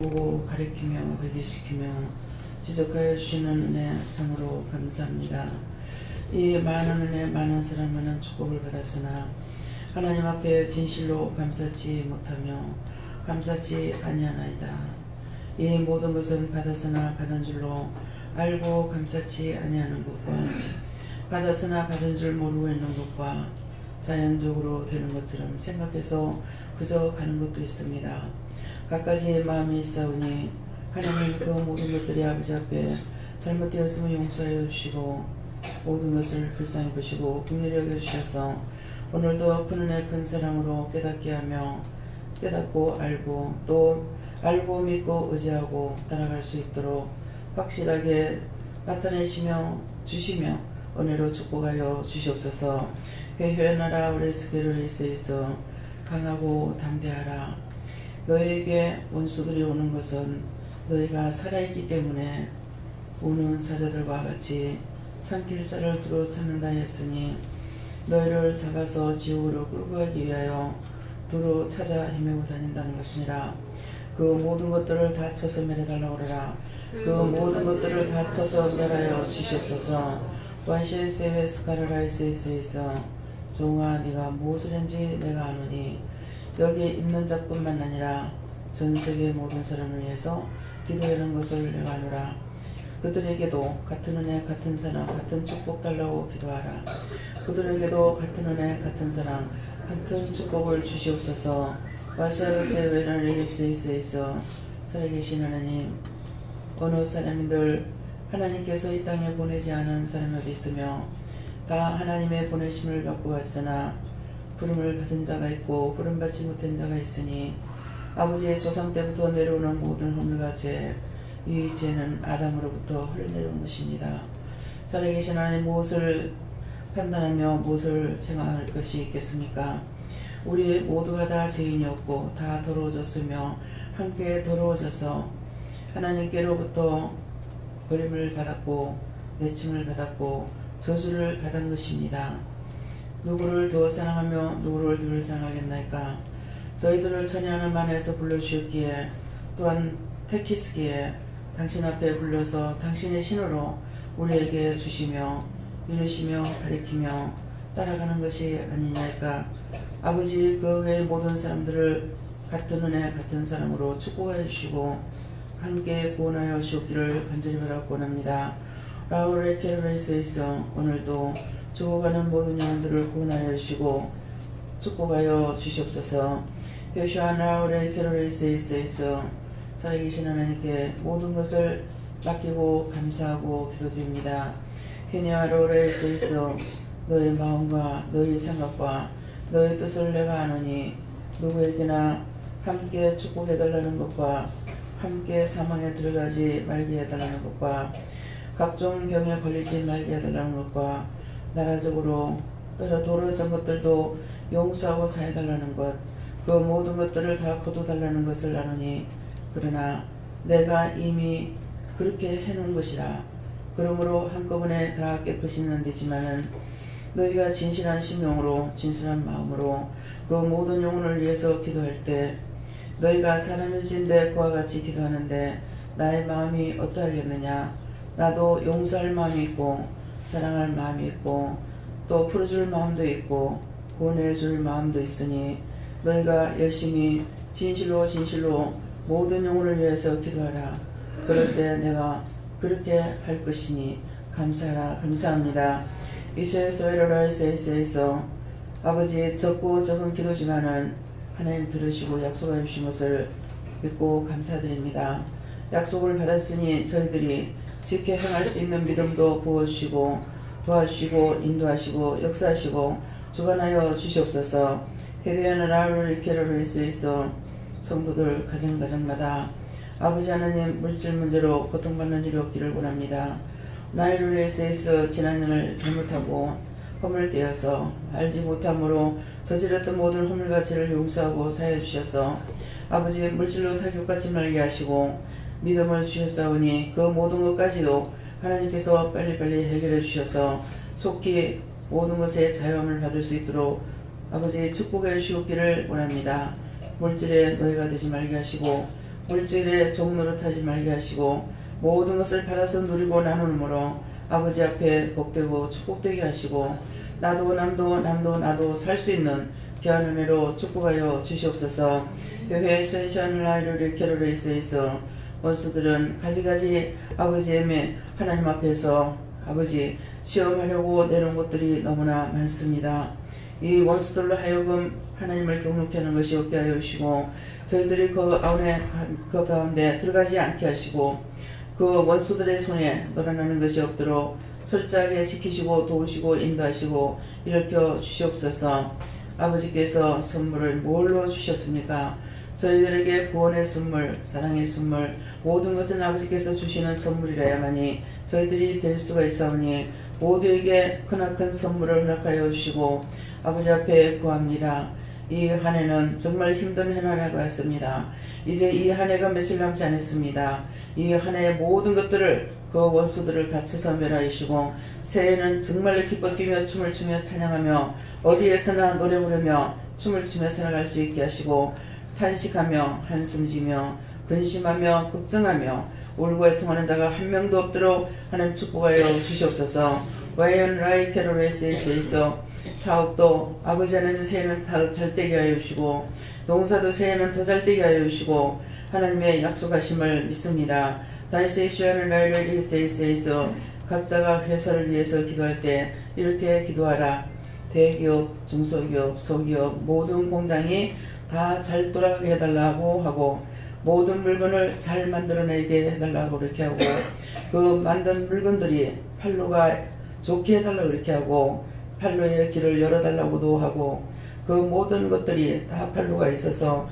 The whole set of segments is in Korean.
보고 가르치며 회개시키며 지적하여 주시는 은혜 참으로 감사합니다. 이 많은 은혜 많은 사랑 많은 축복을 받았으나 하나님 앞에 진실로 감사치 못하며 감사치 아니하나이다. 이 모든 것은 받았으나 받은 줄로 알고 감사치 아니하는 것과 받았으나 받은 줄 모르고 있는 것과 자연적으로 되는 것처럼 생각해서 그저 가는 것도 있습니다. 갖가지 마음이 있사오니 하나님 그 모든 것들이 아버지 앞에 잘못되었음을 용서하여 주시고 모든 것을 불쌍히 보시고 긍휼히 여겨주셔서 오늘도 큰 은혜 큰 사랑으로 깨닫게 하며 깨닫고 알고 또 알고 믿고 의지하고 따라갈 수 있도록 확실하게 나타내시며 주시며 은혜로 축복하여 주시옵소서. 회개하라 오레스게를 있어 강하고 담대하라. 너에게 원수들이 오는 것은 너희가 살아있기 때문에 우는 사자들과 같이 삼킬 자를 두루 찾는다 했으니 너희를 잡아서 지옥으로 끌고 가기 위하여 두루 찾아 헤매고 다닌다는 것이니라. 그 모든 것들을 다 쳐서 멸해달라고 하라. 그 모든 것들을 다 쳐서 멸하여 주시옵소서. 와시에세웨 스카르라이스에서 종아 네가 무엇을 했는지 내가 아노니 여기 있는 자뿐만 아니라 전 세계 모든 사람을 위해서 기도하는 것을 내가 아노라. 그들에게도 같은 은혜 같은 사랑 같은 축복 달라고 기도하라. 그들에게도 같은 은혜 같은 사랑 같은 축복을 주시옵소서. 와시아르세 웨라레깁스에서 살아계신 하나님, 어느 사람들 하나님께서 이 땅에 보내지 않은 사람이 어디 있으며 다 하나님의 보내심을 받고 왔으나 부름을 받은 자가 있고 부름받지 못한 자가 있으니 아버지의 조상 때부터 내려오는 모든 허물과 죄, 이 죄는 아담으로부터 흘러내려온 것입니다. 살아계신 하나님, 무엇을 판단하며 무엇을 생각할 것이 있겠습니까? 우리 모두가 다 죄인이었고 다 더러워졌으며 함께 더러워져서 하나님께로부터 버림을 받았고 내침을 받았고 저주를 받은 것입니다. 누구를 더 사랑하며 누구를 덜 사랑하겠나이까? 저희들을 천의 하늘만에서 불러주셨기에 또한 택했기에 당신 앞에 불러서 당신의 신으로 우리에게 주시며 이루시며 가리키며 따라가는 것이 아니냐이까? 아버지, 그 외의 모든 사람들을 같은 은혜 같은 사랑으로 축복해 주시고 함께 구원하여 주옵기를 간절히 바라고 원합니다. 라울의 캐롤레이스에서 오늘도 죽어가는 모든 영혼들을 구원하여 주시고 축복하여 주시옵소서. 요시아 라울의 캐롤레이스에서 살아계신 하나님께 모든 것을 맡기고 감사하고 기도드립니다. 헤니아 라울에서 너의 마음과 너의 생각과 너의 뜻을 내가 아노니 누구에게나 함께 축복해달라는 것과 함께 사망에 들어가지 말게 해달라는 것과 각종 병에 걸리지 말게 해달라는 것과 나라적으로 도로전 것들도 용서하고 사해달라는 것, 그 모든 것들을 다 거둬달라는 것을 아노니 그러나 내가 이미 그렇게 해놓은 것이라. 그러므로 한꺼번에 다 깨끗이는 안 되지만은 너희가 진실한 심령으로 진실한 마음으로 그 모든 영혼을 위해서 기도할 때 너희가 사람일진데 그와 같이 기도하는데 나의 마음이 어떠하겠느냐? 나도 용서할 마음이 있고 사랑할 마음이 있고 또 풀어줄 마음도 있고 구원해줄 마음도 있으니 너희가 열심히 진실로 모든 영혼을 위해서 기도하라. 그럴 때 내가 그렇게 할 것이니 감사하라. 감사합니다. 이세에서 에러라이세에서 아버지 적고 적은 기도지만은 하나님 들으시고 약속해 주신 것을 믿고 감사드립니다. 약속을 받았으니 저희들이 지켜 행할 수 있는 믿음도 부어주시고 도와주시고 인도하시고 역사하시고 주관하여 주시옵소서. 헤비아나 라울리 캐롤리스에서 성도들 가정마다 아버지 하나님 물질 문제로 고통받는 일이 없기를 원합니다. 나이룰리스에서 지난년을 잘못하고 허물되어서 알지 못함으로 저질렀던 모든 허물과 죄를 용서하고 사해 주셔서 아버지 물질로 타격받지 말게 하시고 믿음을 주셨사오니 그 모든 것까지도 하나님께서 빨리빨리 해결해 주셔서 속히 모든 것에 자유함을 받을 수 있도록 아버지 축복해 주시옵기를 원합니다. 물질에 노예가 되지 말게 하시고 물질에 종노릇하지 말게 하시고 모든 것을 받아서 누리고 나누므로 아버지 앞에 복되고 축복되게 하시고 나도 남도 나도 살 수 있는 귀한 은혜로 축복하여 주시옵소서. 교회의 선션을 아이를 캐롤에 있어 원수들은 가지가지 아버지의 하나님 앞에서 아버지 시험하려고 내놓은 것들이 너무나 많습니다. 이 원수들로 하여금 하나님을 경롭게 하는 것이 없게 하여 주시고 저희들이 그 가운데 들어가지 않게 하시고 그 원수들의 손에 놀아나는 것이 없도록 철저하게 지키시고 도우시고 인도하시고 일으켜 주시옵소서. 아버지께서 선물을 뭘로 주셨습니까? 저희들에게 구원의 선물, 사랑의 선물, 모든 것은 아버지께서 주시는 선물이라야만이 저희들이 될 수가 있사오니 모두에게 크나큰 선물을 허락하여 주시고 아버지 앞에 구합니다. 이 한 해는 정말 힘든 한 해가 왔습니다. 이제 이 한 해가 며칠 남지 않았습니다. 이 한 해의 모든 것들을 그 원수들을 다 쳐서 멸하시고 새해에는 정말 기뻐 뛰며 춤을 추며 찬양하며 어디에서나 노래 부르며 춤을 추며 살아갈 수 있게 하시고 탄식하며 한숨지며 근심하며 걱정하며 울고 애통하는 자가 한 명도 없도록 하나님 축복하여 주시옵소서. 와이언 라이 캐롤에스에서 사업도 아버지 하나님 새해는 더 잘되게 하여 주시고 농사도 새해는 더 잘되게 하여 주시고 하나님의 약속하심을 믿습니다. 다이세이시아는 라이를 에서 각자가 회사를 위해서 기도할 때 이렇게 기도하라. 대기업, 중소기업, 소기업 모든 공장이 다 잘 돌아가게 해달라고 하고 모든 물건을 잘 만들어내게 해달라고 그렇게 하고 그 만든 물건들이 판로가 좋게 해달라고 그렇게 하고 판로의 길을 열어달라고도 하고 그 모든 것들이 다 판로가 있어서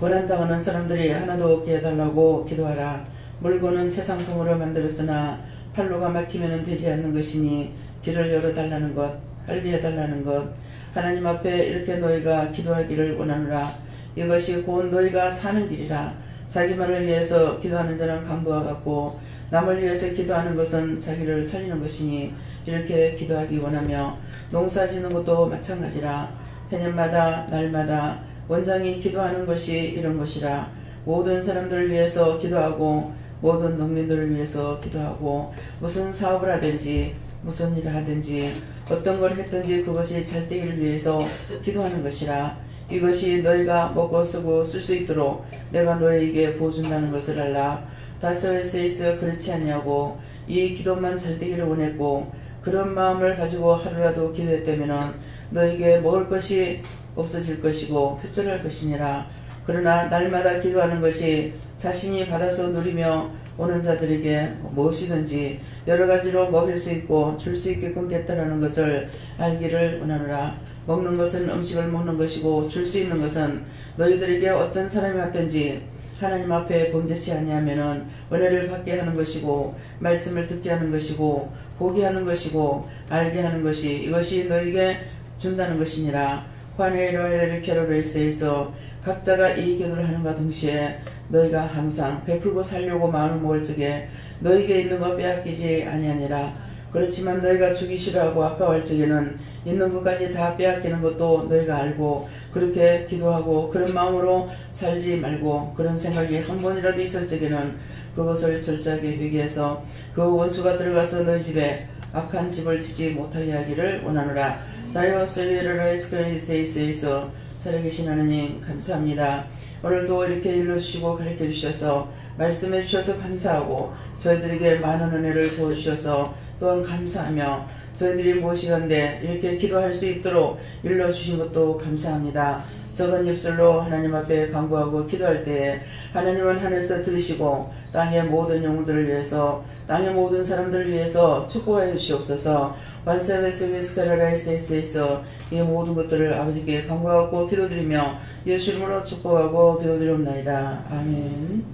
고난당하는 사람들이 하나도 없게 해달라고 기도하라. 물건은 최상품으로 만들었으나 판로가 막히면 되지 않는 것이니 길을 열어달라는 것, 알게 해달라는 것. 하나님 앞에 이렇게 너희가 기도하기를 원하노라. 이것이 곧 너희가 사는 길이라. 자기만을 위해서 기도하는 자는 강도와 같고 남을 위해서 기도하는 것은 자기를 살리는 것이니 이렇게 기도하기 원하며 농사 짓는 것도 마찬가지라. 해년마다 날마다 원장이 기도하는 것이 이런 것이라. 모든 사람들을 위해서 기도하고 모든 농민들을 위해서 기도하고 무슨 사업을 하든지 무슨 일을 하든지 어떤 걸 했든지 그것이 잘 되기를 위해서 기도하는 것이라. 이것이 너희가 먹고 쓰고 쓸 수 있도록 내가 너희에게 보여준다는 것을 알라. 다스에서 그렇지 않냐고 이 기도만 잘 되기를 원했고 그런 마음을 가지고 하루라도 기도했다면 너희에게 먹을 것이 없어질 것이고 흡절할 것이니라. 그러나 날마다 기도하는 것이 자신이 받아서 누리며 오는 자들에게 무엇이든지 여러 가지로 먹일 수 있고 줄 수 있게끔 됐다는 것을 알기를 원하노라. 먹는 것은 음식을 먹는 것이고 줄 수 있는 것은 너희들에게 어떤 사람이 왔든지 하나님 앞에 범죄치 아니하면은 은혜를 받게 하는 것이고 말씀을 듣게 하는 것이고 보게 하는 것이고 알게 하는 것이 이것이 너희에게 준다는 것이니라. 환해로에를 캐롤에서 각자가 이 기도를 하는가 동시에 너희가 항상 베풀고 살려고 마음을 먹을 적에 너희에게 있는 것 빼앗기지 아니하니라. 그렇지만 너희가 주기 싫어하고 아까워할 적에는 있는 것까지 다 빼앗기는 것도 너희가 알고 그렇게 기도하고 그런 마음으로 살지 말고 그런 생각이 한 번이라도 있을 적에는 그것을 절저하게 회개해서 그 원수가 들어가서 너희 집에 악한 집을 지지 못하게 하기를 원하노라. 나여 셀리르라 스크레이스에서 살아계신 하나님 감사합니다. 오늘도 이렇게 일러주시고 가르쳐주셔서 말씀해주셔서 감사하고 저희들에게 많은 은혜를 부어주셔서 또한 감사하며 저희들이 무엇이건데 이렇게 기도할 수 있도록 일러주신 것도 감사합니다. 적은 입술로 하나님 앞에 간구하고 기도할 때에 하나님은 하늘에서 들으시고 땅의 모든 영웅들을 위해서 땅의 모든 사람들을 위해서 축복하여 주시옵소서. 완세베스베스카라라이스에서 이 모든 것들을 아버지께 간구하고 기도드리며 예수 이름으로 축복하고 기도드리옵나이다. 아멘.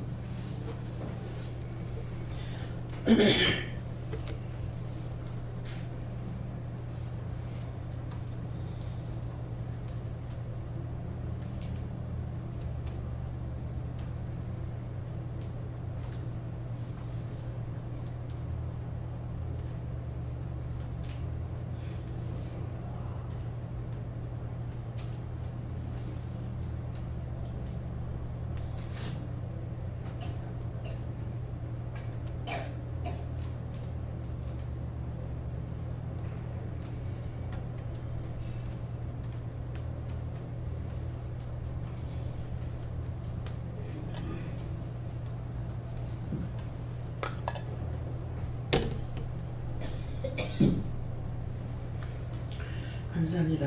감사합니다.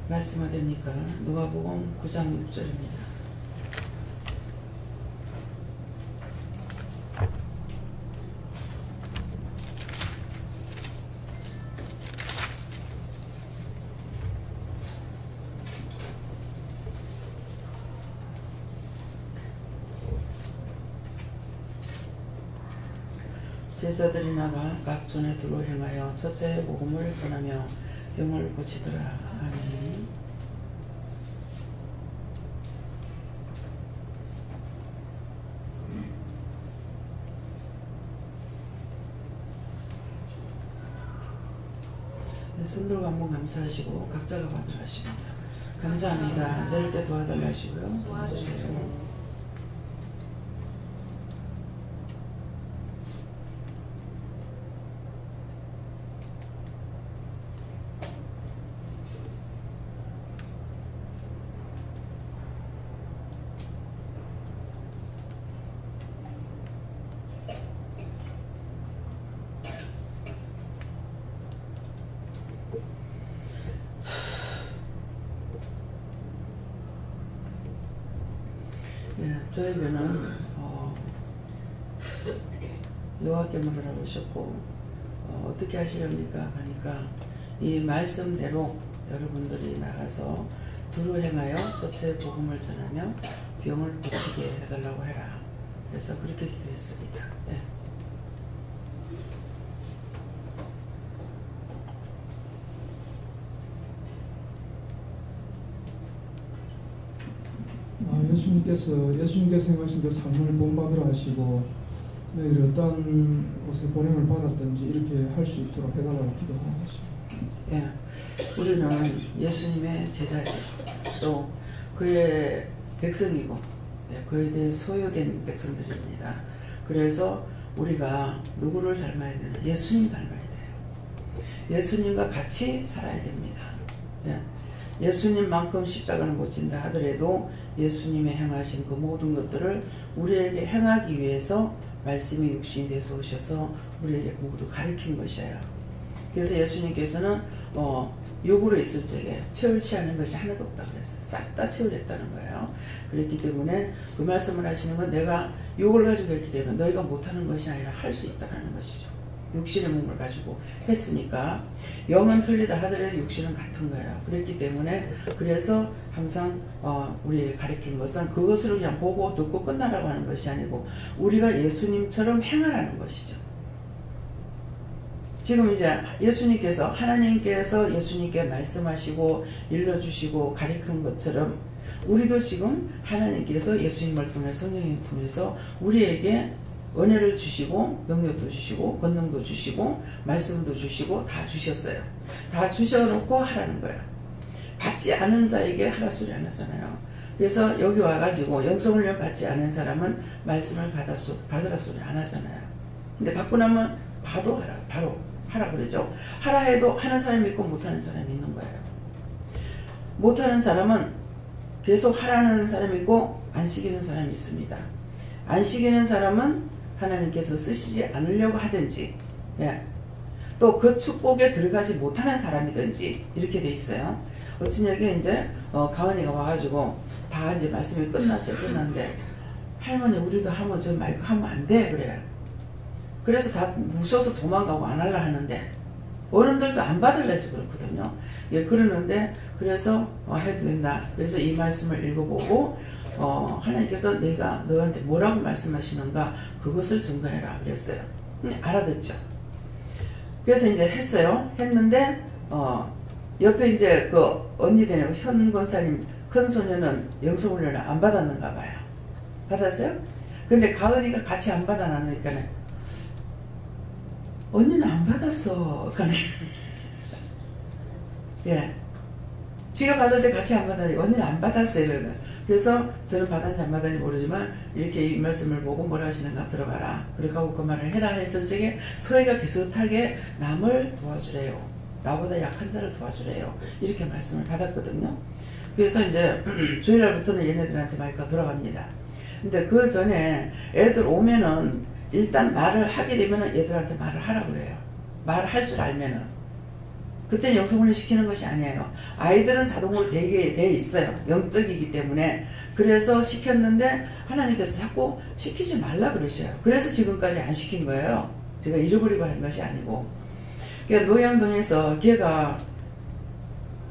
말씀 어딥니까? 누가복음 9장 6절입니다. 제자들이 나가 각 전에 두루 행하여 첫째 복음을 전하며 병을 고치더라. 아멘. 손들고 한번 감사하시고 각자가 받으라 하십니다. 감사합니다. 내릴 때 도와달라 하시고요. 도와주세요. 저희 교는 여호와께만 하라고 하셨고 어떻게 하시렵니까? 하니까 이 말씀대로 여러분들이 나가서 두루 행하여 첫째 복음을 전하며 병을 고치게 해달라고 해라. 그래서 그렇게 기도했습니다. 네. 예수님께서 행하신 그 삶을 본받으라 하시고 너희들이 어떤 곳에 보냄을 받았든지 이렇게 할 수 있도록 해달라고 기도하는 것입니다. 예, 우리는 예수님의 제자지 또 그의 백성이고 그에 대해 소유된 백성들입니다. 그래서 우리가 누구를 닮아야 되나? 예수님 닮아야 돼요. 예수님과 같이 살아야 됩니다. 예수님만큼 십자가는 못 진다 하더라도 예수님의 행하신 그 모든 것들을 우리에게 행하기 위해서 말씀이 육신이 돼서 오셔서 우리에게 모두 가르친 것이에요. 그래서 예수님께서는 욕으로 있을 적에 채울지 않은 것이 하나도 없다고 그랬어요. 싹 다 채우랬다는 거예요. 그랬기 때문에 그 말씀을 하시는 건 내가 욕을 가지고 있기 때문에 너희가 못하는 것이 아니라 할 수 있다는 것이죠. 육신의 몸을 가지고 했으니까 영은 틀리다 하더라도 육신은 같은 거예요. 그랬기 때문에 그래서 항상 우리 가르친 것은 그것을 그냥 보고 듣고 끝나라고 하는 것이 아니고 우리가 예수님처럼 행하라는 것이죠. 지금 이제 예수님께서 하나님께서 예수님께 말씀하시고 일러주시고 가르친 것처럼 우리도 지금 하나님께서 예수님을 통해 성령을 통해서 우리에게 은혜를 주시고 능력도 주시고 권능도 주시고 말씀도 주시고 다 주셨어요. 다 주셔놓고 하라는 거예요. 받지 않은 자에게 하라 소리 안 하잖아요. 그래서 여기 와가지고 영성훈련 받지 않은 사람은 말씀을 받으라 소리 안 하잖아요. 근데 받고 나면 바로 하라 그러죠. 하라 해도 하는 사람이 있고 못하는 사람이 있는 거예요. 못하는 사람은 계속 하라는 사람이 있고 안 시키는 사람이 있습니다. 안 시키는 사람은 하나님께서 쓰시지 않으려고 하든지 또 그 축복에 들어가지 못하는 사람이든지 이렇게 돼 있어요. 어쩐 여기 이제 가은이가 와가지고 다 이제 말씀이 끝났는데 할머니 우리도 하면 저 마이크 하면 안 돼 그래요. 그래서 다 무서워서 도망가고 안 하려 하는데 어른들도 안 받으려 해서 그렇거든요. 그러는데 그래서 해도 된다. 그래서 이 말씀을 읽어보고 하나님께서 내가 너한테 뭐라고 말씀하시는가 그것을 증거해라 그랬어요. 알아듣죠. 그래서 이제 했는데 옆에 이제 그 언니들 현 권사님 큰 소녀는 영성훈련을 안 받았는가 봐요. 받았어요? 근데 가은이가 같이 안 받아놨으니까 언니는 안 받았어. 지가 받을 때 같이 안 받았는데 언니는 안 받았어 이러는. 그래서 저는 받았는지 안 받았는지 모르지만 이렇게 이 말씀을 보고 뭐라 하시는가 들어봐라. 그러고 그 말을 해라 했을 적에 서희가 비슷하게 남을 도와주래요. 나보다 약한 자를 도와주래요. 이렇게 말씀을 받았거든요. 그래서 이제 주일날부터는 얘네들한테 마이크가 돌아갑니다. 근데 그 전에 애들 오면은 일단 말을 하게 되면은 얘들한테 말을 하라고 그래요. 말할 줄 알면은. 그때는 영성훈련 시키는 것이 아니에요. 아이들은 자동으로 되게 돼 있어요. 영적이기 때문에. 그래서 시켰는데 하나님께서 자꾸 시키지 말라 그러셔요. 그래서 지금까지 안 시킨 거예요. 제가 잃어버리고 한 것이 아니고. 그러니까 노양동에서 걔가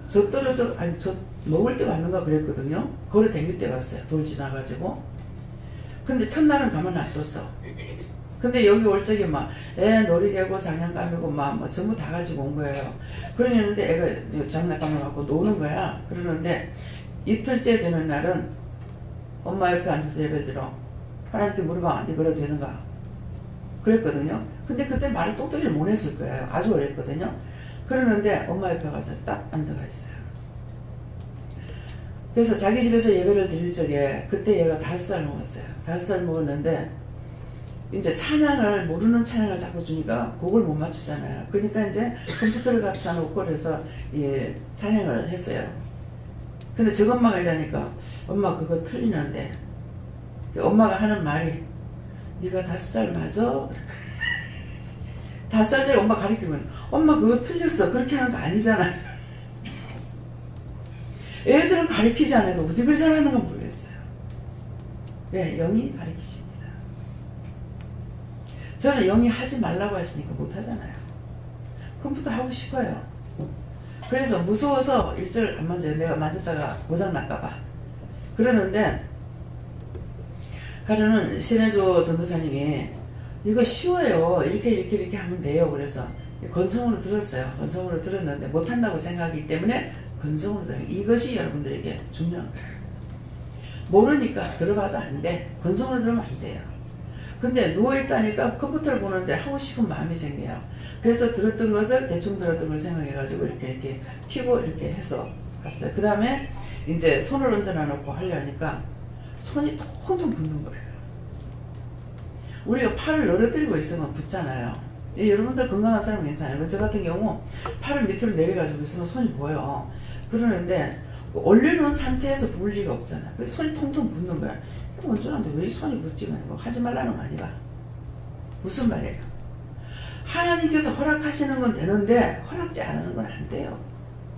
저 떨어져, 아니 저 먹을 때 왔는가 그랬거든요. 걸어 댕길 때 왔어요. 돌 지나가지고. 근데 첫날은 가만 놔뒀어. 근데 여기 올 적에 막 애 놀이개고 장난감이고 막 뭐 전부 다 가지고 온 거예요. 그러는데 애가 장난감을 갖고 노는 거야. 그러는데 이틀째 되는 날은 엄마 옆에 앉아서 예배를 들어. 하나님께 물어봐. 네 그래도 되는가? 그랬거든요. 근데 그때 말을 똑똑히 못 했을 거예요. 아주 어렸거든요. 그러는데 엄마 옆에 가서 딱 앉아가 있어요. 그래서 자기 집에서 예배를 드릴 적에 그때 얘가 5살 먹었어요. 5살 먹었는데 이제 찬양을 모르는 찬양을 자꾸 주니까 곡을 못 맞추잖아요. 그러니까 이제 컴퓨터를 갖다 놓고 그래서 예, 찬양을 했어요. 근데 저엄마가 이러니까 엄마 그거 틀리는데 엄마가 하는 말이 네가 5살 맞아? 5살짜리 엄마 가르치면 엄마 그거 틀렸어. 그렇게 하는 거 아니잖아. 애들은 가르치지 않아도 어디 그리 잘하는 건 모르겠어요. 왜? 영이 가르치십니다. 저는 영이 하지 말라고 하시니까 못 하잖아요. 컴퓨터 하고 싶어요. 그래서 무서워서 1절 안 만져요. 내가 만졌다가 고장 날까봐. 그러는데 하루는 신혜조 전도사님이 이거 쉬워요. 이렇게 하면 돼요. 그래서 건성으로 들었어요. 건성으로 들었는데 못한다고 생각하기 때문에 건성으로 들어요. 이것이 여러분들에게 중요한 거예요. 모르니까 들어봐도 안 돼. 건성으로 들으면 안 돼요. 근데 누워있다니까 컴퓨터를 보는데 하고 싶은 마음이 생겨요. 그래서 들었던 것을 대충 들었던 걸 생각해가지고 이렇게 키고 이렇게 해서 갔어요. 그 다음에 이제 손을 얹어놔 놓고 하려니까 손이 텅텅 붓는 거예요. 우리가 팔을 늘어뜨리고 있으면 붓잖아요. 여러분들 건강한 사람은 괜찮아요. 저 같은 경우 팔을 밑으로 내려가지고 있으면 손이 보여요. 그러는데 올려놓은 상태에서 부을 리가 없잖아. 손이 통통 붓는 거야. 원전한데 왜 손이 붓지가 않고 하지 말라는 거 아니가? 무슨 말이에요? 하나님께서 허락하시는 건 되는데 허락지 않는 건 안 돼요.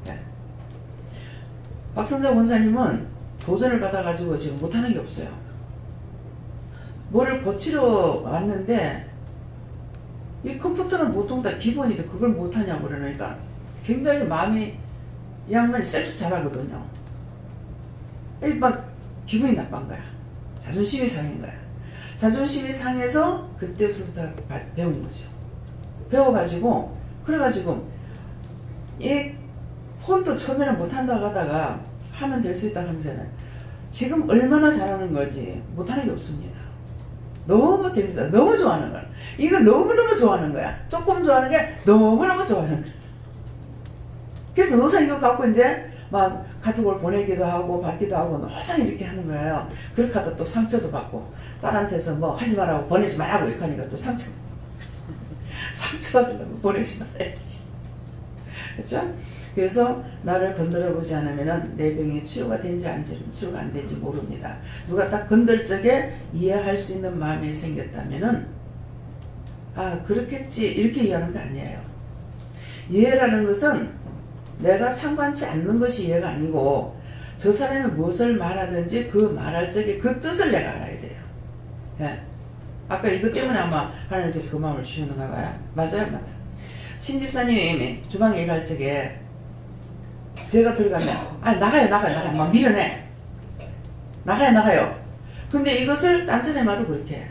네. 박성자 원사님은 도전을 받아가지고 지금 못하는 게 없어요. 뭐를 고치러 왔는데 이 컴퓨터는 보통 다 기본인데 그걸 못하냐고 그러니까 굉장히 마음이 이 양반이 셀쭉 잘하거든요. 막 기분이 나쁜 거야. 자존심이 상한 거야. 자존심이 상해서 그때부터 배운 거죠. 배워가지고 그래가지고 이 폰도 처음에는 못한다고 하다가 하면 될 수 있다고 하면서는 지금 얼마나 잘하는 거지 못하는 게 없습니다. 너무 재밌어요. 너무 좋아하는 거야. 이걸 너무너무 좋아하는 거야. 조금 좋아하는 게 너무너무 좋아하는 거야. 그래서 노상 이거 갖고 이제 막 카톡을 보내기도 하고 받기도 하고 노상 이렇게 하는 거예요. 그렇게 하다 또 상처도 받고 딸한테서 뭐 하지 말라고 보내지 말라고 이렇게 하니까 또 상처받으려고 보내지 말아야지. 그렇죠? 그래서 나를 건드려 보지 않으면 내 병이 치료가 된지 치료가 안 된지 모릅니다. 누가 딱 건들 적에 이해할 수 있는 마음이 생겼다면은 아 그렇겠지 이렇게 이해하는 게 아니에요. 이해라는 것은 내가 상관치 않는 것이 이해가 아니고 저 사람이 무엇을 말하든지 그 말할 적에 그 뜻을 내가 알아야 돼요. 예. 아까 이것 때문에 아마 하나님께서 그 마음을 주셨는가 봐요. 맞아요? 맞아요. 신집사님이 주방에 일할 적에 제가 들어가면 나가요 막 밀어내. 나가요. 근데 이것을 딴 사람마도 그렇게 해.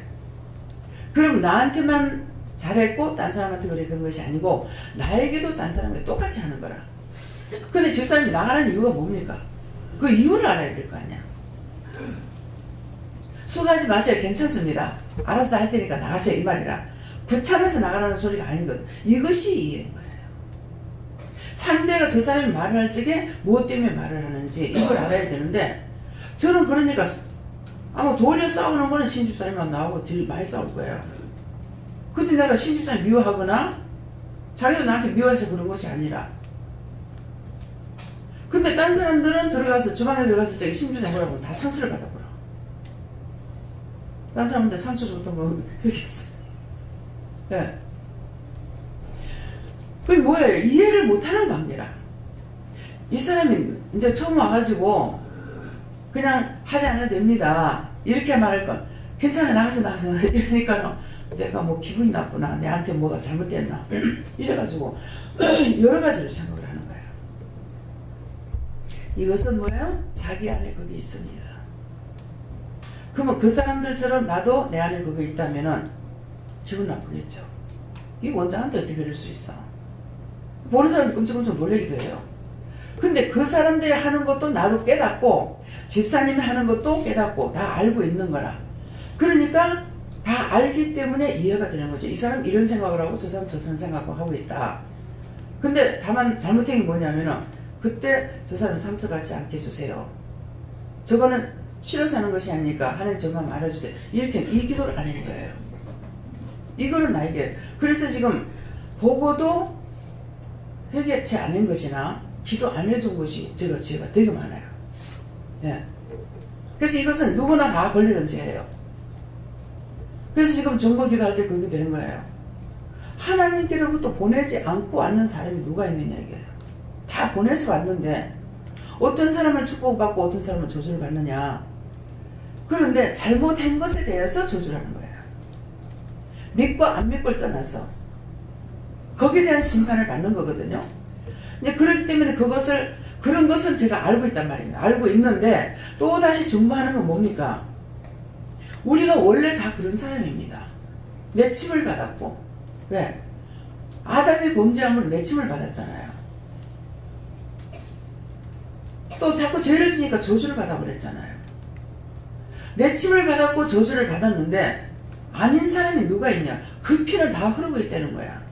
그럼 나한테만 잘했고 딴 사람한테 그런 것이 아니고 나에게도 딴 사람에게 똑같이 하는 거라. 근데 집사님이 나가는 이유가 뭡니까? 그 이유를 알아야 될 거 아니야. 수고하지 마세요. 괜찮습니다. 알아서 다 할 테니까 나가세요. 이 말이라. 귀찮아서 나가라는 소리가 아니거든. 이것이 이해인 거예요. 상대가 저 사람이 말을 할 적에 무엇 때문에 말을 하는지 이걸 알아야 되는데 저는 그러니까 아마 도리어 싸우는 거는 신집사님만 나오고 딜 많이 싸울 거예요. 근데 내가 신집사님 미워하거나 자기도 나한테 미워해서 그런 것이 아니라 근데 딴 사람들은 들어가서 주방에 들어갔을 적에 신집사님 뭐라고 다 상처를 받아버려. 딴 사람한테 상처 줬던 거 여기 있어. 네. 그게 뭐예요? 이해를 못하는 관계라. 이 사람이 이제 처음 와가지고 그냥 하지 않아도 됩니다. 이렇게 말할 건 괜찮아, 나가서 이러니까 내가 뭐 기분이 나쁘나, 내한테 뭐가 잘못됐나 이래가지고 여러 가지로 생각을 하는 거예요. 이것은 뭐예요? 자기 안에 그게 있습니다. 그러면 그 사람들처럼 나도 내 안에 그게 있다면은 기분 나쁘겠죠. 이 원장한테 어떻게 그럴 수 있어? 보는 사람들 끔찍끔찍 놀라기도 해요. 근데 그 사람들이 하는 것도 나도 깨닫고 집사님이 하는 것도 깨닫고 다 알고 있는 거라. 그러니까 다 알기 때문에 이해가 되는 거죠. 이 사람 이런 생각을 하고 저 사람 저 생각을 하고 있다. 근데 다만 잘못된 게 뭐냐면은 그때 저 사람 상처받지 않게 해주세요. 저거는 싫어서 하는 것이 아니니까 하나님 저만 알아주세요. 이렇게 이 기도를 안 하는 거예요. 이거는 나에게. 그래서 지금 보고도 회개치 않은 것이나 기도 안 해준 것이 제가 되게 많아요. 예. 그래서 이것은 누구나 다 걸리는 죄예요. 그래서 지금 중보 기도할 때 그렇게 되는 거예요. 하나님께로부터 보내지 않고 왔는 사람이 누가 있느냐 이게요. 다 보내서 왔는데 어떤 사람은 축복받고 어떤 사람은 저주를 받느냐. 그런데 잘못한 것에 대해서 저주를 하는 거예요. 믿고 안 믿고를 떠나서 거기에 대한 심판을 받는 거거든요. 이제 그렇기 때문에 그런 것은 제가 알고 있단 말입니다. 알고 있는데 또다시 중보하는 건 뭡니까? 우리가 원래 다 그런 사람입니다. 내침을 받았고. 왜? 아담이 범죄함으로 내침을 받았잖아요. 또 자꾸 죄를 지니까 저주를 받아버렸잖아요. 내침을 받았고 저주를 받았는데 아닌 사람이 누가 있냐? 그 피는 다 흐르고 있다는 거야.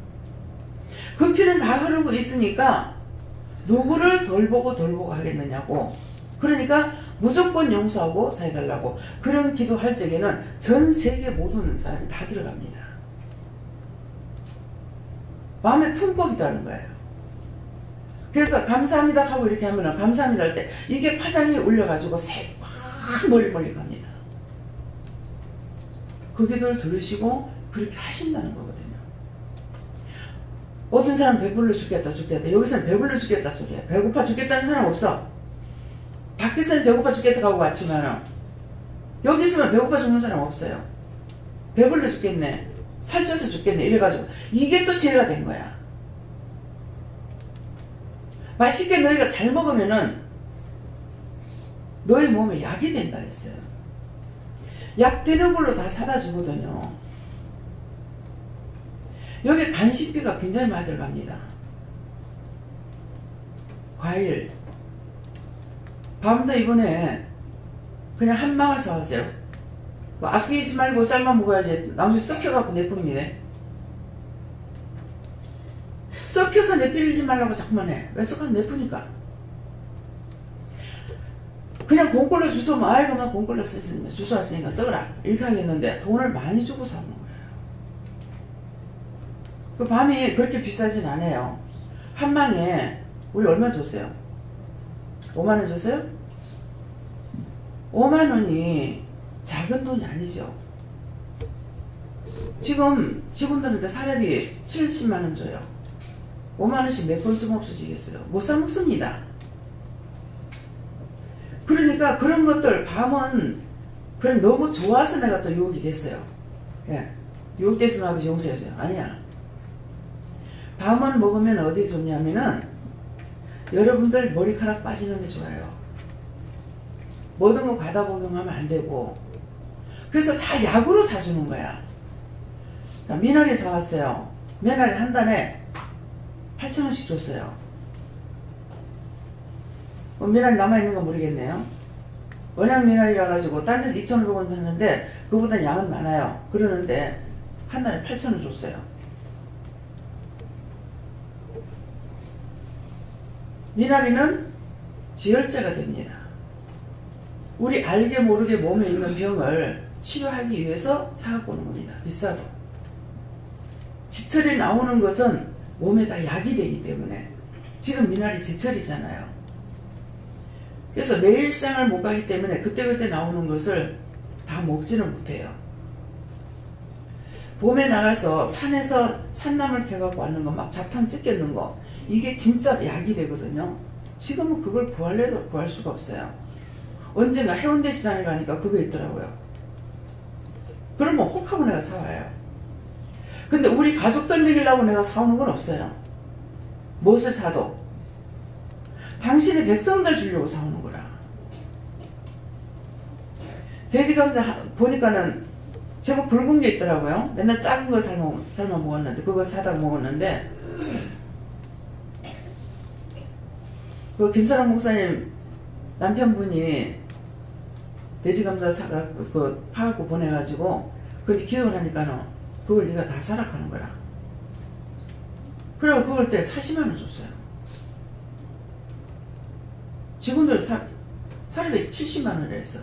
그 피는 다 흐르고 있으니까 누구를 덜 보고 하겠느냐고. 그러니까 무조건 용서하고 사해달라고. 그런 기도할 적에는 전 세계 모든 사람이 다 들어갑니다. 마음에 품고 기도하는 거예요. 그래서 감사합니다 하고 이렇게 하면 감사합니다 할 때 이게 파장이 울려가지고 새빨 멀리 갑니다. 그 기도를 들으시고 그렇게 하신다는 거거든요. 어떤 사람은 배불러 죽겠다. 여기서는 배불러 죽겠다 소리야. 배고파 죽겠다는 사람 없어. 밖에서는 배고파 죽겠다 하고 왔지만 여기 있으면 배고파 죽는 사람 없어요. 배불러 죽겠네. 살쪄서 죽겠네. 이래가지고 이게 또 죄가 된 거야. 맛있게 너희가 잘 먹으면은 너희 몸에 약이 된다 했어요. 약 되는 걸로 다 사다 주거든요. 여기 간식비가 굉장히 많이 들어갑니다. 과일. 밤도 이번에 그냥 한 망을 사왔어요. 아끼지 말고 삶아 먹어야지. 나중에 썩혀갖고 내쁩니다. 썩혀서 내필지 말라고 자꾸만 해. 왜 썩혀서 내쁘니까. 그냥 공꼴로 주워 아이고 막 공꼴로 주워 왔으니까 썩어라 이렇게 하겠는데 돈을 많이 주고 사는 거예요. 그 밤이 그렇게 비싸진 않아요. 한 망에 우리 얼마 줬어요? 5만원 줬어요? 5만원이 작은 돈이 아니죠. 지금 직원들한테 사례비 70만원 줘요. 5만원씩 몇 번 쓰면 없어지겠어요? 못 사 먹습니다. 그러니까 그런 것들 밤은 그래 너무 좋아서 내가 또 유혹이 됐어요. 예. 유혹됐으면 아버지 용서해주세요. 아니야. 밤은 먹으면 어디 좋냐면은 여러분들 머리카락 빠지는 데 좋아요. 모든 거 과다 복용하면 안 되고. 그래서 다 약으로 사주는 거야. 미나리 사왔어요. 미나리 한 단에 8,000원씩 줬어요. 미나리 남아있는 건 모르겠네요. 원양 미나리라 가지고 딴 데서 2,500원 했는데 그거보다 양은 많아요. 그러는데 한 달에 8,000원 줬어요. 미나리는 지혈제가 됩니다. 우리 알게 모르게 몸에 있는 병을 치료하기 위해서 사갖고 오는 겁니다. 비싸도. 지철이 나오는 것은 몸에 다 약이 되기 때문에. 지금 미나리 지철이잖아요. 그래서 매일 시장을 못 가기 때문에 그때그때 나오는 것을 다 먹지는 못해요. 봄에 나가서 산에서 산나물 캐갖고 왔는 거, 막 잡탕 찢겠는 거, 이게 진짜 약이 되거든요. 지금은 그걸 구할래도 구할 수가 없어요. 언젠가 해운대 시장에 가니까 그거 있더라고요. 그러면 혹하고 내가 사와요. 근데 우리 가족들 먹이려고 내가 사오는 건 없어요. 무엇을 사도 당신의 백성들 주려고 사오는 거라. 돼지감자 보니까는 제법 붉은 게 있더라고요. 맨날 작은 거 삶아 먹었는데, 그거 사다 먹었는데, 그 김사랑 목사님 남편분이 돼지감자 사갖고 그 파갖고 보내가지고 근데 기도를 하니까는 그걸 네가 다 사라 하는 거라. 그래고 그걸 때 40만 원 줬어요. 지금도 사람이 70만 원을 했어.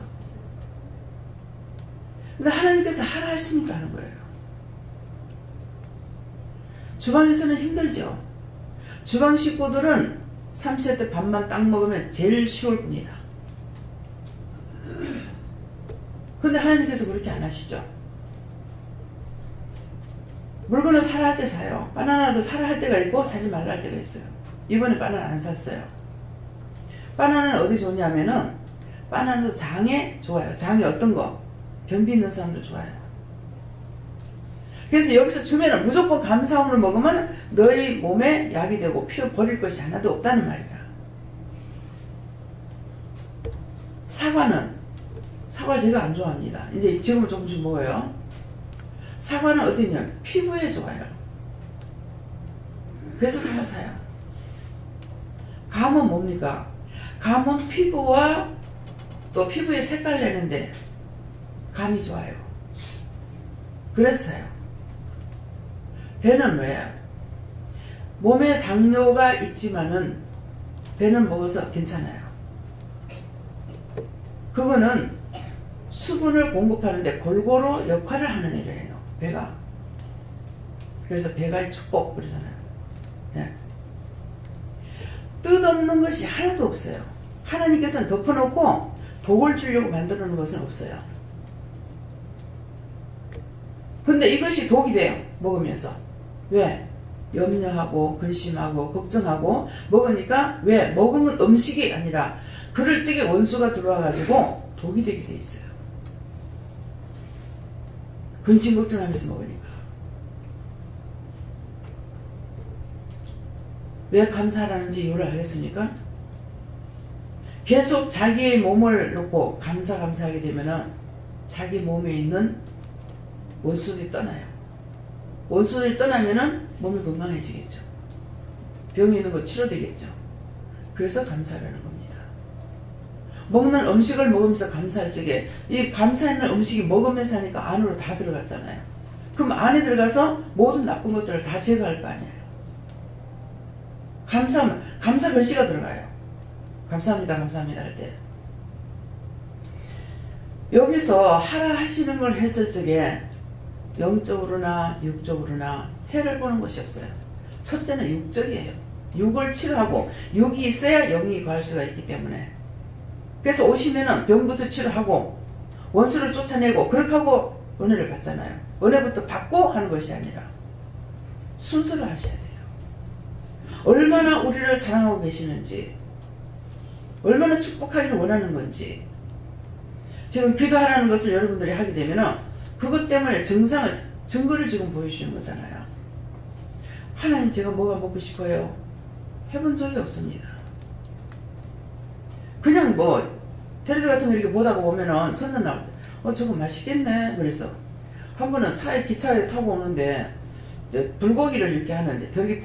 근데 하나님께서 하라 하시니까 하는 거예요. 주방에서는 힘들죠. 주방 식구들은 3세 때 밥만 딱 먹으면 제일 쉬울 뿐이다. 근데 하나님께서 그렇게 안 하시죠. 물건을 사라 할 때 사요. 바나나도 사라 할 때가 있고 사지 말라 할 때가 있어요. 이번에 바나나 안 샀어요. 바나나는 어디 좋냐면은 바나나도 장에 좋아요. 장에 어떤 거? 변비 있는 사람들 좋아요. 그래서 여기서 주면은 무조건 감사함으로 먹으면 너희 몸에 약이 되고 피워 버릴 것이 하나도 없다는 말이야. 사과를 제가 안 좋아합니다. 이제 지금은 조금씩 먹어요. 사과는 어디냐? 피부에 좋아요. 그래서 사과 사요. 감은 뭡니까? 감은 피부와 또 피부의 색깔 내는데 감이 좋아요. 그래서 사요. 배는 왜요? 몸에 당뇨가 있지만은 배는 먹어서 괜찮아요. 그거는 수분을 공급하는데 골고루 역할을 하는 일이에요. 배가. 그래서 배가의 축복 그러잖아요. 네. 뜻없는 것이 하나도 없어요. 하나님께서는 덮어놓고 복을 주려고 만들어 놓은 것은 없어요. 근데 이것이 독이 돼요. 먹으면서. 왜? 염려하고 근심하고 걱정하고 먹으니까 왜? 먹은 음식이 아니라 그를 찌개 원수가 들어와가지고 독이 되게 돼 있어요. 근심 걱정하면서 먹으니까. 왜 감사하라는지 이유를 알겠습니까? 계속 자기의 몸을 놓고 감사하게 되면은 자기 몸에 있는 원수들이 떠나요. 원수들이 떠나면은 몸이 건강해지겠죠. 병이 있는 거 치료되겠죠. 그래서 감사하라는 겁니다. 먹는 음식을 먹으면서 감사할 적에 이 감사하는 음식이 먹으면서 하니까 안으로 다 들어갔잖아요. 그럼 안에 들어가서 모든 나쁜 것들을 다 제거할 거 아니에요. 감사 글씨가 들어가요. 감사합니다, 감사합니다 할 때. 여기서 하라 하시는 걸 했을 적에 영적으로나 육적으로나 해를 보는 것이 없어요. 첫째는 육적이에요. 육을 치료하고 육이 있어야 영이 구할 수가 있기 때문에. 그래서 오시면은 병부터 치료하고 원수를 쫓아내고 그렇게 하고 은혜를 받잖아요. 은혜부터 받고 하는 것이 아니라 순서를 하셔야 돼요. 얼마나 우리를 사랑하고 계시는지, 얼마나 축복하기를 원하는 건지. 지금 기도하라는 것을 여러분들이 하게 되면은 그것 때문에 증거를 지금 보여주시는 거잖아요. 하나님 제가 뭐가 먹고 싶어요? 해본 적이 없습니다. 그냥 뭐 텔레비 같은 거 이렇게 보다가 보면은 선전 나올 때 저거 맛있겠네 그래서 한 번은 기차에 타고 오는데 불고기를 이렇게 하는데 되게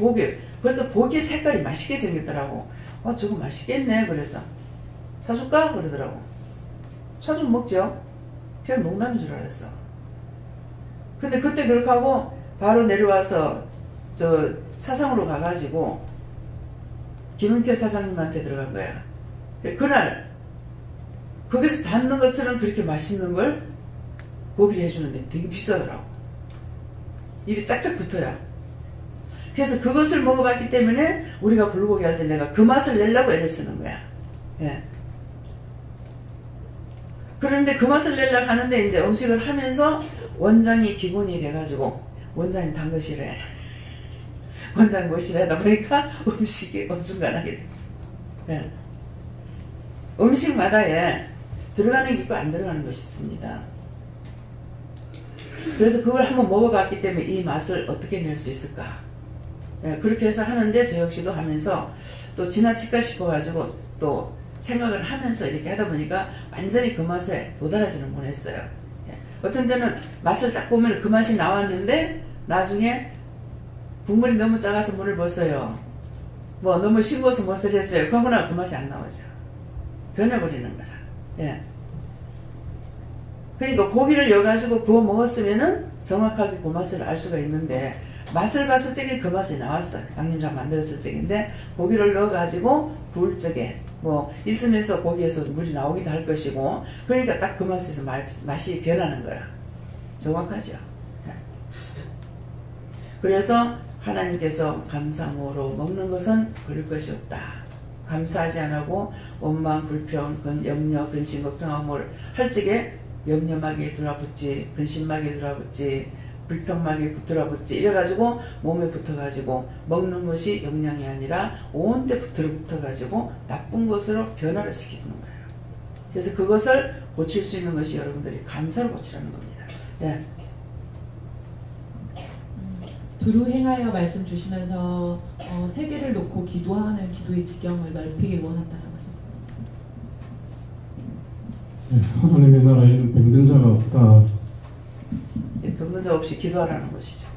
벌써 고기 색깔이 맛있게 생겼더라고. 저거 맛있겠네 그래서 사줄까? 그러더라고. 사주면 먹죠. 그냥 농담인 줄 알았어. 근데 그때 그렇게 하고 바로 내려와서 저 사상으로 가가지고 김은태 사장님한테 들어간 거야. 그날 거기서 받는 것처럼 그렇게 맛있는 걸 고기를 해주는데 되게 비싸더라고. 입이 짝짝 붙어요. 그래서 그것을 먹어봤기 때문에 우리가 불고기 할 때 내가 그 맛을 내려고 애를 쓰는 거야. 예. 그런데 그 맛을 내려고 하는데 이제 음식을 하면서 원장이 기본이 돼가지고 원장님 담그시래. 원장님 모시래 하다 보니까 음식이 어중간하게 돼. 예. 음식마다 들어가는 게 있고 안 들어가는 것이 있습니다. 그래서 그걸 한번 먹어봤기 때문에 이 맛을 어떻게 낼 수 있을까. 예, 그렇게 해서 하는데 저 역시도 하면서 또 지나칠까 싶어가지고 또 생각을 하면서 이렇게 하다 보니까 완전히 그 맛에 도달하지는 못했어요. 예, 어떤 때는 맛을 딱 보면 그 맛이 나왔는데 나중에 국물이 너무 작아서 물을 벗어요. 뭐 너무 싱거워서 못을 했어요. 그러거나 그 맛이 안 나오죠. 변해버리는 거라. 예. 그러니까 고기를 넣어가지고 구워 먹었으면은 정확하게 그 맛을 알 수가 있는데 맛을 봤을 적에 그 맛이 나왔어요. 양념장 만들었을 적인데 고기를 넣어가지고 구울 적에 뭐 있으면서 고기에서 물이 나오기도 할 것이고 그러니까 딱 그 맛에서 맛이 변하는 거라. 정확하죠. 예. 그래서 하나님께서 감사함으로 먹는 것은 버릴 것이 없다. 감사하지 않고 원망, 불평, 염려, 근심, 걱정함을 할 적에 염려막에 들어붙지, 근심막에 들어붙지, 불평막에 들어붙지 이래가지고 몸에 붙어가지고 먹는 것이 영양이 아니라 온데 붙어가지고 나쁜 것으로 변화를 시키는 거예요. 그래서 그것을 고칠 수 있는 것이 여러분들이 감사를 고치라는 겁니다. 예. 두루 행하여 말씀 주시면서 세계를 놓고 기도하는 기도의 지경을 넓히길 원한다라고 하셨습니다. 네, 하나님의 나라에는 병든자가 없다. 병든자 없이 기도하라는 것이죠.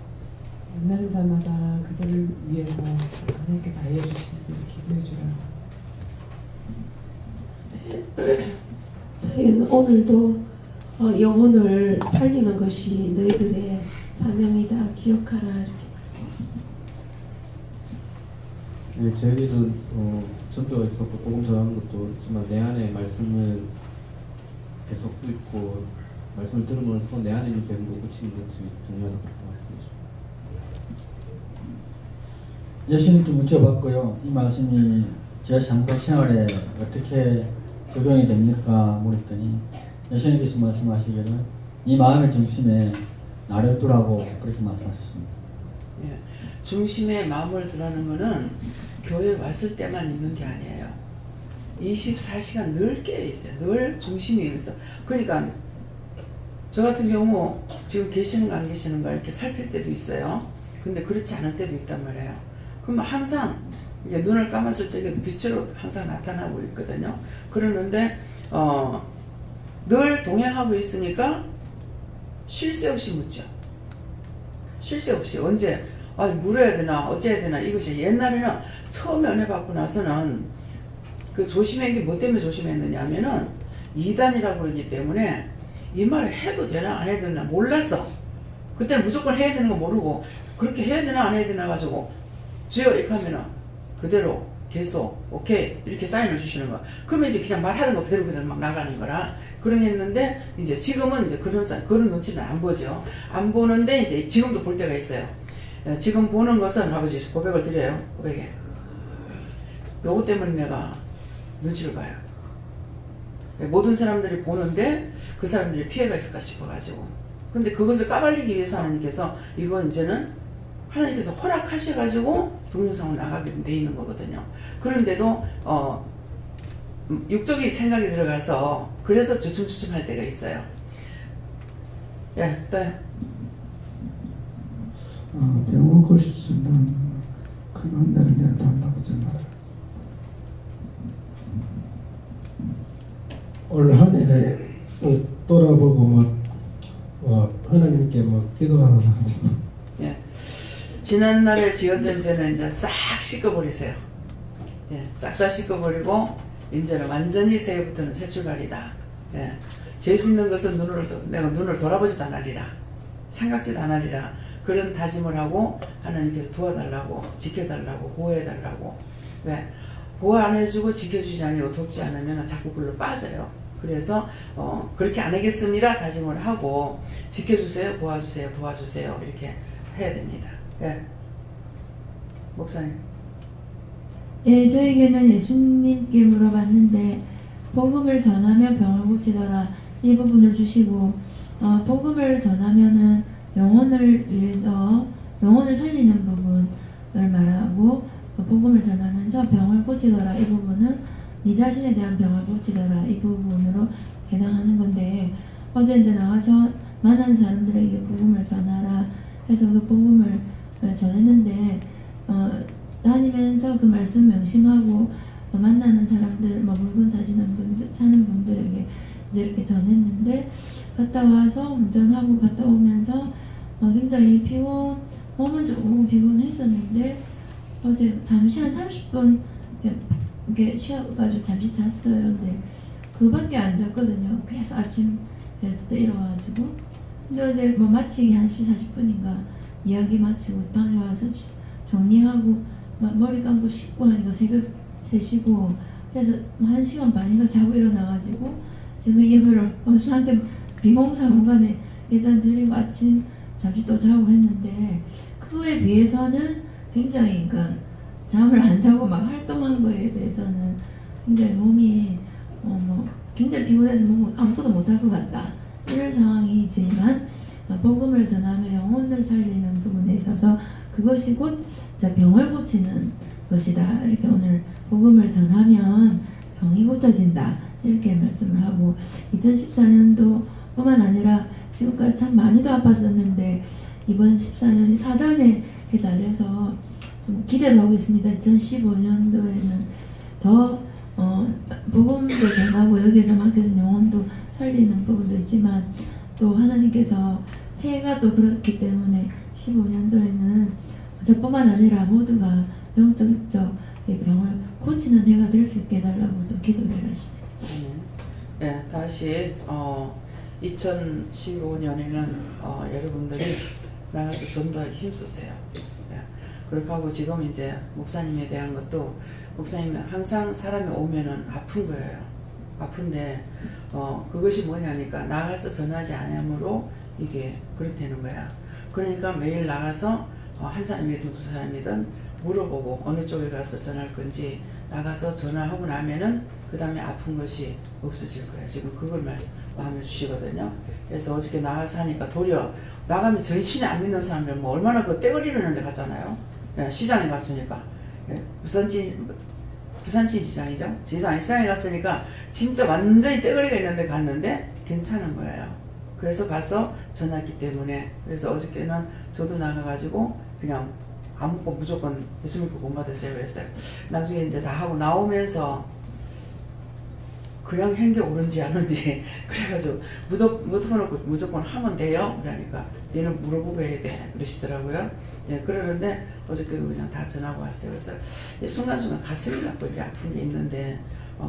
만나는 자마다 그들을 위해서 하나님께서 알려주시는 대로 기도해 주라. 저희는 오늘도 영혼을 살리는 것이 너희들의 사명이다. 기억하라 이렇게 말씀합니다. 네, 저희는 전도에서 복음 전하는 것도 있지만 내 안에 말씀을 계속 읽고 말씀을 들으면서 내 안에 있는 병도 고치는 것이 중요하다고 말씀하십니다. 예수님께 여쭤봤고요. 이 말씀이 제 상도 생활에 어떻게 적용이 됩니까? 물었더니 예수님께서 말씀하시기를 이 마음의 중심에 나를 두라고 그렇게 말씀하셨습니다. 예, 중심에 마음을 두라는 것은 교회 왔을 때만 있는 게 아니에요. 24시간 늘 깨어 있어요. 늘 중심이 있어. 그러니까 저 같은 경우 지금 계시는가 안 계시는가 이렇게 살필 때도 있어요. 근데 그렇지 않을 때도 있단 말이에요. 그럼 항상 이게 눈을 감았을 적에도 빛으로 항상 나타나고 있거든요. 그러는데 늘 동행하고 있으니까 쉴 새 없이 묻죠. 쉴 새 없이 언제 물어야 되나 어째야 되나 이것이 옛날에는 처음에 은혜 받고 나서는 그 조심한 게 뭐 때문에 조심했느냐 하면은 이단이라고 그러기 때문에 이 말을 해도 되나 안 해도 되나 몰랐어. 그때는 무조건 해야 되는 거 모르고 그렇게 해야 되나 안 해야 되나 가지고 주여 이렇게 하면은 그대로 계속 오케이 이렇게 사인을 주시는 거야. 그러면 이제 그냥 말하는 거 그대로 막 나가는 거라 그러겠는데 이제 지금은 이제 그런 눈치는 안 보죠. 안 보는데 이제 지금도 볼 때가 있어요. 지금 보는 것은 아버지 고백을 드려요. 고백에 요거 때문에 내가 눈치를 봐요. 모든 사람들이 보는데 그 사람들이 피해가 있을까 싶어가지고 근데 그것을 까발리기 위해서 하나님께서 이건 이제는 하나님께서 허락하셔가지고 동영상으로 나가게 돼 있는 거거든요. 그런데도 육적인 생각이 들어가서 그래서 주춤주춤 할 때가 있어요. 예, 또 병원 걸 수 있는 큰 은혜를 내가 달라고 전화를. 올 한 해를 돌아보고 하나님께 기도하라 하죠. 예. 지난날에 지었던 죄는 이제 싹 씻어버리세요. 예, 싹 다 씻어버리고 이제는 완전히 새해부터는 새 출발이다. 예. 죄 짓는 것은 내가 눈을 돌아보지도 않으리라. 생각지도 않으리라. 그런 다짐을 하고 하나님께서 도와달라고 지켜달라고 보호해달라고. 왜? 보호 안 해주고 지켜주지 않고 돕지 않으면 자꾸 그걸로 빠져요. 그래서 그렇게 안 하겠습니다 다짐을 하고 지켜주세요, 보호주세요, 도와주세요 이렇게 해야 됩니다. 예. 목사님. 예, 저에게는 예수님께 물어봤는데 복음을 전하면 병을 고치더라 이 부분을 주시고 복음을 전하면은 영혼을 위해서 영혼을 살리는 부분을 말하고 복음을 전하면서 병을 고치더라 이 부분은 네 자신에 대한 병을 고치더라 이 부분으로 해당하는 건데 어제 이제 나와서 많은 사람들에게 복음을 전하라 해서 그 복음을 전했는데 다니면서 그 말씀 명심하고 만나는 사람들 물건 사시는 분들 사는 분들에게 이제 이렇게 전했는데 갔다 와서 운전하고 갔다 오면서 굉장히 몸은 조금 피곤했었는데 어제 잠시 한 30분 이렇게 쉬어가지고 잠시 잤어요. 근데 그밖에 안 잤거든요. 계속 아침부터 일어나가지고 근데 어제 마치기 1시 40분인가 이야기 마치고 방에 와서 정리하고 머리 감고 씻고 하니까 새벽 3시고 그래서 1시간 반인가 자고 일어나가지고 새벽 예배를 원수한테 비몽사몽간에 일단 드리고 아침 잠시 또 자고 했는데 그거에 비해서는 굉장히 그러니까 잠을 안 자고 막 활동한 거에 비해서는 굉장히 몸이 굉장히 피곤해서 아무것도 못할 것 같다 이런 상황이지만 복음을 전하며 영혼을 살리는 부분에 있어서 그것이 곧 병을 고치는 것이다 이렇게 오늘 복음을 전하면 병이 고쳐진다 이렇게 말씀을 하고 2014년도 뿐만 아니라 지금까지 참 많이도 아팠었는데 이번 14년이 사단에 해달해서 좀 기대도 하고 있습니다. 2015년도에는 더 복음도 전하고 여기에서 맡겨진 영혼도 살리는 부분도 있지만 또 하나님께서 해가 또 그렇기 때문에 15년도에는 저뿐만 아니라 모두가 영적 병을 고치는 해가 될 수 있게 해달라고 또 기도를 하십니다. 네, 다시 2015년에는 여러분들이 나가서 전도하기 힘쓰세요. 네. 그렇게 하고 지금 이제 목사님에 대한 것도 목사님은 항상 사람이 오면은 아픈 거예요. 아픈데 그것이 뭐냐니까 나가서 전하지 않으므로 이게 그렇다는 거야. 그러니까 매일 나가서 한 사람이든 두 사람이든 물어보고 어느 쪽에 가서 전할 건지 나가서 전화하고 나면은 그 다음에 아픈 것이 없어질 거예요. 지금 그걸 마음에 주시거든요. 그래서 어저께 나가서 하니까 도리어 나가면 전신에 안 믿는 사람들 뭐 얼마나 그 떼거리는 데 갔잖아요. 예, 시장에 갔으니까. 예, 부산시 시장이죠. 시장에 갔으니까 진짜 완전히 떼거리가 있는데 갔는데 괜찮은 거예요. 그래서 가서 전했기 때문에 그래서 어저께는 저도 나가가지고 그냥 아무거 무조건 예수 믿고 못 받으세요 그랬어요. 나중에 이제 다 하고 나오면서 그냥 한 게 옳은지 안 옳은지 그래가지고 묻어놓고 무조건 하면 돼요 그러니까 얘는 물어보고 해야 돼 그러시더라고요. 예, 그러는데 어저께도 그냥 다 전하고 왔어요. 그래서 순간순간 가슴이 자꾸 이제 아픈 게 있는데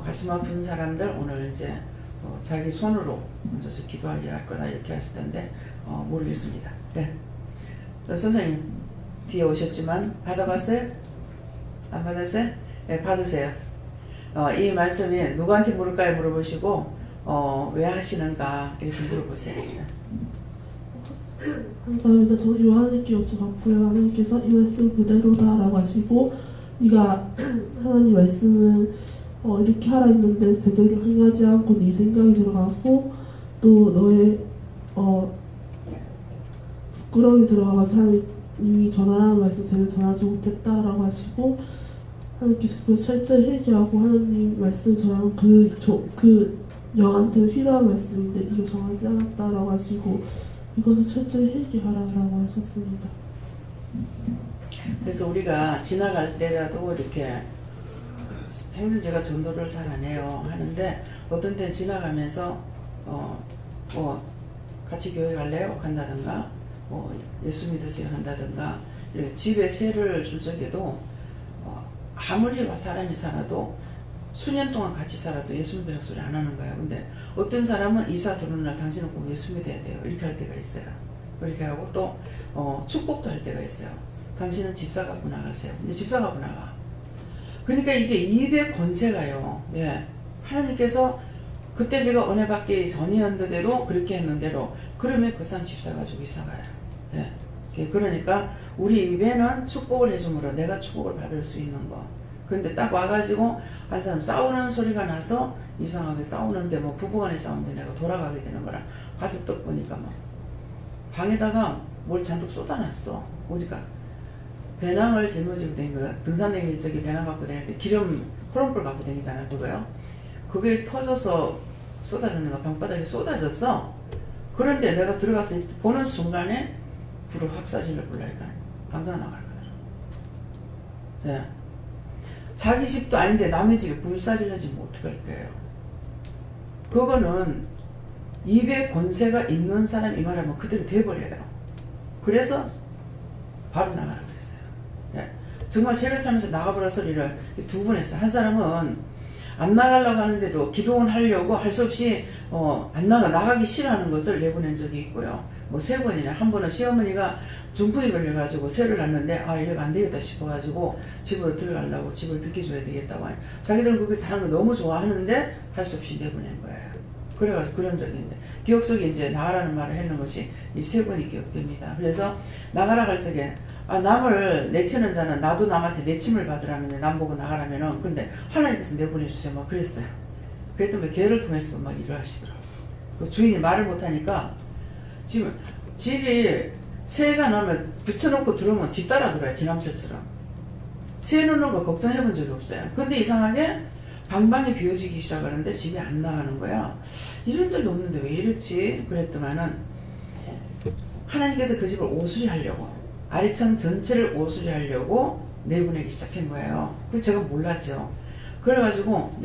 가슴 아픈 사람들 오늘 이제 자기 손으로 얹어서 기도하게 할 거다 이렇게 하시던데 모르겠습니다. 네. 선생님 뒤에 오셨지만 받아봤어요? 안 받았어요? 네, 받으세요. 이 말씀이 누구한테 물을까요? 물어보시고 왜 하시는가 이렇게 물어보세요. 감사합니다. 저는 요한님께 여쭤봤고요. 하나님께서 이 말씀 그대로다라고 하시고 네가 하나님 말씀을 이렇게 하라 했는데 제대로 행하지 않고 네 생각이 들어가고 또 너의 부끄러움이 들어가서 하나님이 전하라는 말씀 제대로 전하지 못했다라고 하시고 하나님께서 그걸 철저히 회개하고 하나님 말씀 전하는 그 영한테 필요한 말씀인데 네가 정하지 않았다라고 하시고 이것을 철저히 회개하라라고 하셨습니다. 그래서 우리가 지나갈 때라도 이렇게 생전 제가 전도를 잘 안 해요 하는데 어떤 때 지나가면서 같이 교회 갈래요? 간다든가 예수 믿으세요 한다든가 이렇게 집에 세를 줄 적에도 아무리 사람이 살아도 수년 동안 같이 살아도 예수 믿으라는 소리 안 하는 거야. 근데 어떤 사람은 이사 들어오는 날 당신은 꼭 예수 믿어야 돼요 이렇게 할 때가 있어요. 그렇게 하고 또 축복도 할 때가 있어요. 당신은 집사 갖고 나가세요. 근데 집사 갖고 나가. 그러니까 이게 입의 권세가요. 예. 하나님께서 그때 제가 은혜 받기 전이었는데도 그렇게 했는데로 그러면 그 사람 집사 가지고 이사 가요. 예. 그러니까 우리 입에는 축복을 해줌으로 내가 축복을 받을 수 있는 거 근데 딱 와가지고 한 사람 싸우는 소리가 나서 이상하게 싸우는데 뭐 부부간에 싸우는데 내가 돌아가게 되는 거라 가서 딱 보니까 막 방에다가 뭘 잔뜩 쏟아놨어. 우리가 배낭을 짊어지고 다닌 거야. 등산 다닐 적에 배낭 갖고 다닐 때 기름 호롱불 갖고 다니잖아 그거요. 그게 터져서 쏟아졌는가 방바닥에 쏟아졌어. 그런데 내가 들어가서 보는 순간에 불을 확 쏴질러 볼라니까 당장 나갈 거더라. 예. 자기 집도 아닌데 남의 집에 불 쏴질러지면 어떡할 거예요. 그거는 입에 권세가 있는 사람 이 말하면 그대로 돼버려요. 그래서 바로 나가라고 했어요. 예. 정말 제가 살면서 나가보라 소리를 두 번 했어요. 한 사람은 안 나가려고 하는데도 기도원 하려고 할 수 없이 나가기 싫어하는 것을 내보낸 적이 있고요. 뭐 3번이나 한 번은 시어머니가 중풍이 걸려가지고 세를 났는데 이래가 안 되겠다 싶어가지고 집으로 들어가려고 집을 비켜줘야 되겠다고 자기들은 그렇게 사는 거 너무 좋아하는데 할 수 없이 내보낸 거예요. 그래가지고 그런 적이 있는데 기억 속에 이제 나가라는 말을 했는 것이 이 3번이 기억됩니다. 그래서 나가라 할 적에 남을 내치는 자는 나도 남한테 내침을 받으라는데 남 보고 나가라면은 근데 하나님께서 내보내주세요 막 그랬어요. 그랬더니 개를 통해서도 막 일을 하시더라고요. 그 주인이 말을 못하니까 지금 집이 새가 나면 붙여놓고 들어오면 뒤따라 들어요. 지남새처럼. 새 놓는 거 걱정해 본 적이 없어요. 근데 이상하게 방방이 비워지기 시작하는데 집이 안 나가는 거야. 이런 적이 없는데 왜 이렇지? 그랬더만은 하나님께서 그 집을 오수리 하려고 아리창 전체를 오수리 하려고 내보내기 시작한 거예요. 그걸 제가 몰랐죠. 그래가지고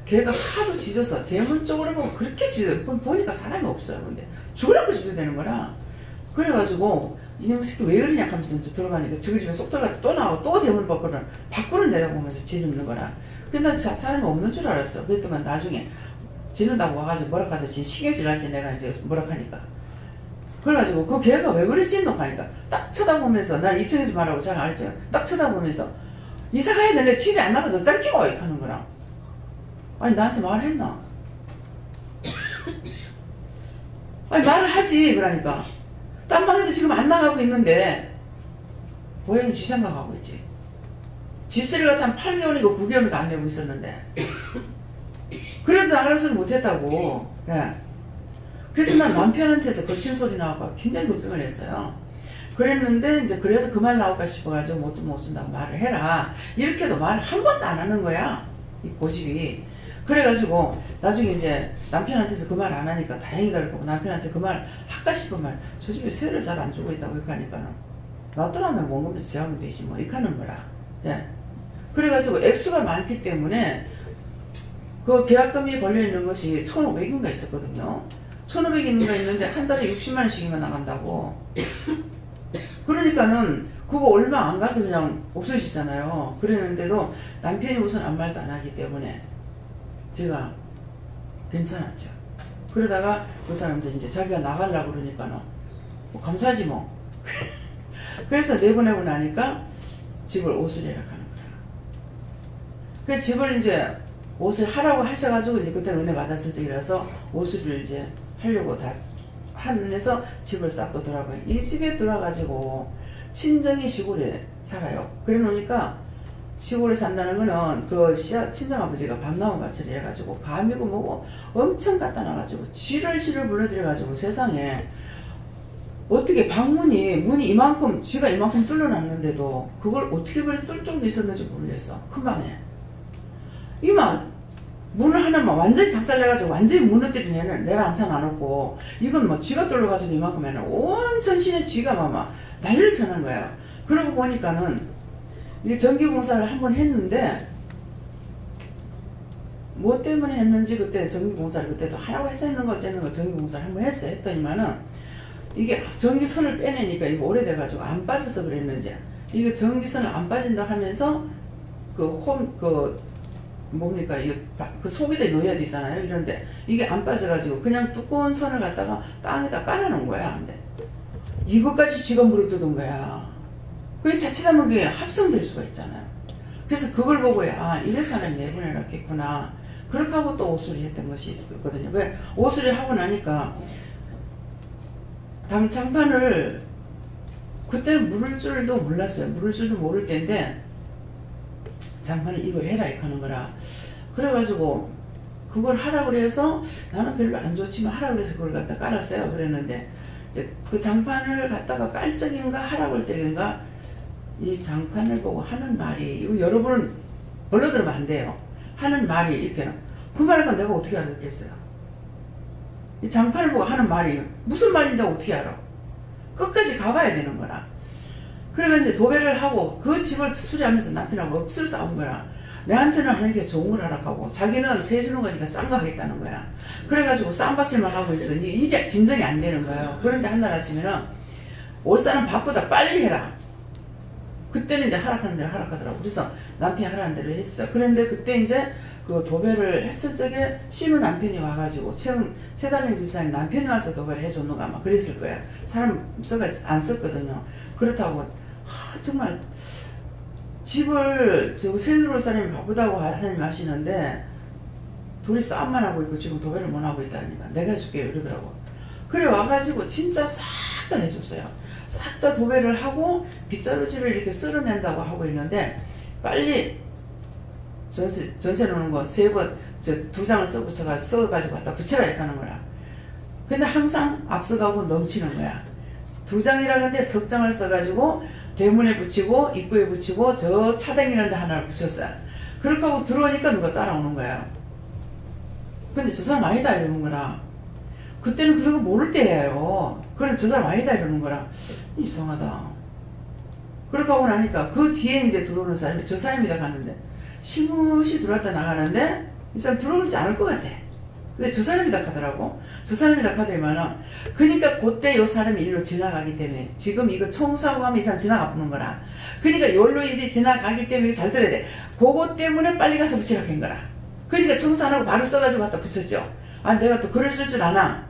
걔가 하도 짖어서 대문 쪽으로 보면 그렇게 짖어요. 보니까 사람이 없어요. 근데 죽으라고 짖어대는 거라. 그래가지고 이놈 새끼 왜 그러냐 하면서 들어가니까 저기 집에 쏙 들어가 또 나오고 또 대문 밖으로 내다보면서 짖는 거라. 근데 난 사람이 없는 줄 알았어. 그랬더만 나중에 짖는다고 와가지고 뭐라 하더지 시계질 하지 내가 이제 뭐라 하니까. 그래가지고 그 걔가 왜 그래 짖노 하니까 딱 쳐다보면서 난 2층에서 말하고 잘 알죠. 딱 쳐다보면서 이사가야 내 집에 안 나가서 짤끼고 하는 거라. 아니 나한테 말했나? 아니 말을 하지. 그러니까 딴 방에도 지금 안 나가고 있는데 고양이 쥐장가 가고 있지. 집세를 갖다 한 8개월이고 9개월이고 안 내고 있었는데 그래도 나가는 소리 못했다고. 예. 그래서 난 남편한테서 거친 소리 나와서 굉장히 걱정을 했어요. 그랬는데 이제 그래서 그 말 나올까 싶어가지고 못 준다고 말을 해라. 이렇게도 말을 한 번도 안 하는 거야. 이 고집이. 그래가지고 나중에 이제 남편한테서 그 말 안 하니까 다행이다 그러고 남편한테 그 말 할까 싶은 말 저 집에 세를 잘 안 주고 있다고 이렇게 하니까는 놔두라면 원금에서 제하면 되지 뭐 이렇게 하는 거라. 예. 그래가지고 액수가 많기 때문에 그 계약금이 걸려있는 것이 1,500인가 있었거든요. 1,500인가 있는데 한 달에 60만 원씩이면 나간다고. 그러니까는 그거 얼마 안 가서 그냥 없어지잖아요. 그랬는데도 남편이 우선 아무 말도 안 하기 때문에 제가 괜찮았죠. 그러다가 그 사람들 이제 자기가 나가려고 그러니까는 뭐 감사하지 뭐. 그래서 내보내고 나니까 집을 오수리라 하는 거야. 그 집을 이제 오수리 하라고 하셔가지고 이제 그때 은혜 받았을 적이라서 오수리를 이제 하려고 다 하면서 집을 싹 뒀더라고요. 이 집에 들어와가지고 친정이 시골에 살아요. 그래 놓으니까 시골에 산다는 거는 그 친정아버지가 밤나무 밭을 해가지고 밤이고 뭐고 엄청 갖다 놔가지고 쥐를 불러들여가지고 세상에 어떻게 문이 이만큼 쥐가 이만큼 뚫어놨는데도 그걸 어떻게 그래 뚫뚫고 있었는지 모르겠어. 큰 방에 이만 문을 하나만 완전히 작살내가지고 완전히 무너뜨린 애는 내가 안참 안 없고 이건 뭐 쥐가 뚫려가지고 이만큼 애는 온 전신에 쥐가 막 난리를 쳐는 거야. 그러고 보니까는 이게 전기공사를 한번 했는데 뭐 때문에 했는지 그때 전기공사를 그때도 하라고 했었는 거 어쩌는 거 전기공사를 한번 했어요. 했더니만은 이게 전기선을 빼내니까 이거 오래돼가지고 안 빠져서 그랬는지 이게 전기선을 안 빠진다 하면서 뭡니까 그 속에다 놓아야 되잖아요. 이런데 이게 안 빠져가지고 그냥 두꺼운 선을 갖다가 땅에다 깔아놓은 거야. 근데 이것까지 쥐가 물어뜯은 거야. 그게 자칫하면 그게 합성될 수가 있잖아요. 그래서 그걸 보고 이래서 하나님 내보내놨겠구나. 그렇게 하고 또 오수리 했던 것이 있었거든요. 왜 오수리 하고 나니까 당창판을 그때는 물을 줄도 몰랐어요. 물을 줄도 모를 때인데 장판을 이걸 해라 이렇게 하는 거라. 그래가지고 그걸 하라고 그래서 나는 별로 안 좋지만 하라고 그래서 그걸 갖다 깔았어요. 그랬는데 이제 그 장판을 갖다가 깔 적인가 하라고 할 때인가 이 장판을 보고 하는 말이, 이거 여러분은 별로 들으면 안 돼요. 하는 말이 이렇게, 그 말을 내가 어떻게 알았겠어요? 이 장판을 보고 하는 말이 무슨 말인지 어떻게 알아? 끝까지 가봐야 되는 거라. 그래서 이제 도배를 하고 그 집을 수리하면서 남편하고 억수로 싸운 거라. 내한테는 하는 게 좋은 걸 하라고 하고 자기는 세 주는 거니까 싼 거 하겠다는 거야. 그래가지고 쌈박질만 하고 있으니 이게 진정이 안 되는 거예요. 그런데 한날 아침에는 올 사람 바쁘다 빨리 해라. 그때는 이제 하락하는 대로 하락하더라고. 그래서 남편이 하라는 대로 했어. 그런데 그때 이제 그 도배를 했을 적에 신우 남편이 와가지고 최달령 집사님 남편이 와서 도배를 해줬는가 아마 그랬을 거야. 사람 안 썼거든요. 그렇다고 정말 집을 세누로 사람이 바쁘다고 하나님 하시는데 둘이 싸움만 하고 있고 지금 도배를 못 하고 있다니까 내가 해줄게 이러더라고. 그래 와가지고 진짜 싹 다 해줬어요. 싹 다 도배를 하고 빗자루질을 이렇게 쓸어낸다고 하고 있는데 빨리 전세 놓는 거 3번 2장을 써가지고 갖다 붙여라 이렇게 하는 거라. 근데 항상 앞서가고 넘치는 거야. 2장이라는데 석장을 써가지고 대문에 붙이고 입구에 붙이고 저 차댕이라는 데 하나를 붙였어요. 그렇게 하고 들어오니까 누가 따라오는 거야. 근데 저 사람 아니다 이러는 거라. 그때는 그런 거 모를 때예요. 그래 저 사람 아니다 이러는 거라. 이상하다. 그렇게 하고 나니까 그 뒤에 이제 들어오는 사람이 저 사람이다 갔는데 시무시 들어왔다 나가는데 이 사람 들어오지 않을 것 같아. 근데 저 사람이다 가더라고. 저 사람이다 가더니만은 그러니까 그때 요 사람이 일로 지나가기 때문에 지금 이거 청소하고 가면 이 사람 지나가 보는 거라. 그러니까 요로 일이 지나가기 때문에 잘 들어야 돼. 그거 때문에 빨리 가서 붙이라고 한 거라. 그러니까 청소 안 하고 바로 써가지고 갖다 붙였죠. 아 내가 또 글을 쓸 줄 아나.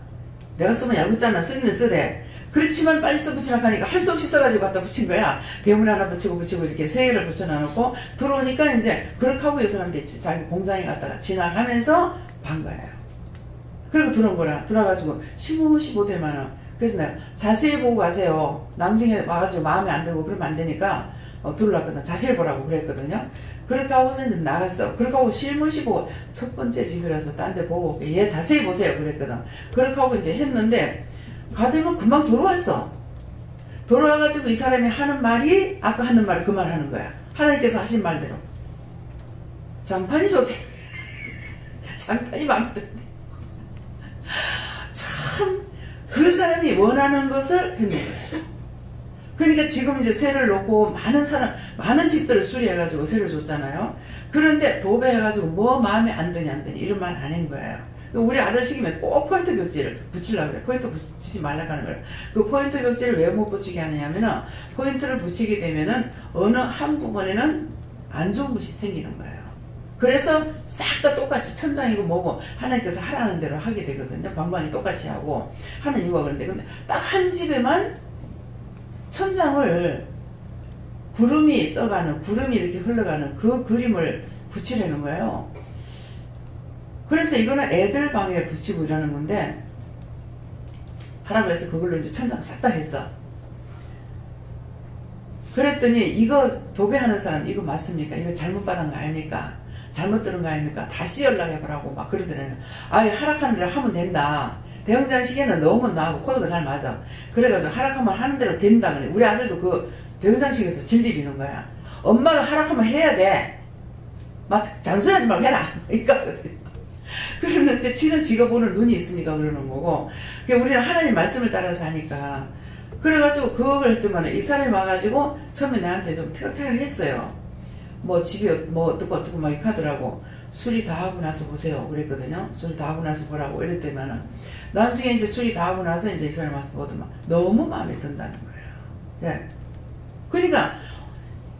내가 쓰면 얄궂잖아. 쓰기는 쓰래. 그렇지만 빨리 써붙이라고 하니까 할 수 없이 써가지고 갖다 붙인 거야. 대문에 하나 붙이고 이렇게 3개를 붙여놔놓고 들어오니까 이제 그렇게 하고 이 사람들이 자기 공장에 갔다가 지나가면서 반 거예요. 그리고 들어온 거라. 들어와가지고 시무시 보더만은 그래서 내가 자세히 보고 가세요. 나중에 와가지고 마음에 안 들고 그러면 안 되니까 들어왔거든. 자세히 보라고 그랬거든요. 그렇게 하고서 이제 나갔어. 그렇게 하고 실무시 보고 첫 번째 집이라서 딴 데 보고 얘 자세히 보세요 그랬거든. 그렇게 하고 이제 했는데 가되면 금방 돌아왔어. 돌아와가지고 이 사람이 하는 말이 아까 하는 말 그 말 하는 거야. 하나님께서 하신 말대로 장판이 좋대. 장판이 마음에 드네. 참 그 사람이 원하는 것을 했는 거예요. 그러니까 지금 이제 세를 놓고 많은 집들을 수리해가지고 세를 줬잖아요. 그런데 도배해가지고 뭐 마음에 안 드니 이런 말 안 한 거예요. 우리 아들 시키면 꼭 포인트 벽지를 붙이려고 그래. 포인트 붙이지 말라고 하는 거예요. 그 포인트 벽지를 왜 못 붙이게 하느냐면은 포인트를 붙이게 되면은 어느 한 부분에는 안 좋은 것이 생기는 거예요. 그래서 싹 다 똑같이 천장이고 뭐고 하나님께서 하라는 대로 하게 되거든요. 방방이 똑같이 하고 하는 이유가 그런데 근데 딱 한 집에만 천장을 구름이 떠가는 구름이 이렇게 흘러가는 그 그림을 붙이려는 거예요. 그래서 이거는 애들 방에 붙이고 이러는 건데 하라고 해서 그걸로 이제 천장 싹 다 했어. 그랬더니 이거 도배하는 사람 이거 맞습니까? 이거 잘못 받은 거 아닙니까? 잘못 들은 거 아닙니까? 다시 연락해보라고 막 그러더래요. 아예 하락하는 대로 하면 된다. 대형장 시계는 너무 나하고 코드가 잘 맞아. 그래가지고 하락하면 하는 대로 된다 그래. 우리 아들도 그 대형장 시계에서 질리는 거야. 엄마가 하락하면 해야 돼. 막 잔소리하지 말고 해라. 그러니까 그러는데 지는 지가 보는 눈이 있으니까 그러는 거고. 우리는 하나님 말씀을 따라서 하니까. 그래가지고 그걸 했더만 이 사람이 와가지고 처음에 나한테 좀 티격태격 했어요. 뭐 집이 뭐 어떻고 막 이렇게 하더라고. 수리 다 하고 나서 보세요 그랬거든요. 수리 다 하고 나서 보라고 이랬더니만은 나중에 이제 수리 다 하고 나서 이제 이 사람이 와서 보더만 너무 마음에 든다는 거예요. 예. 그러니까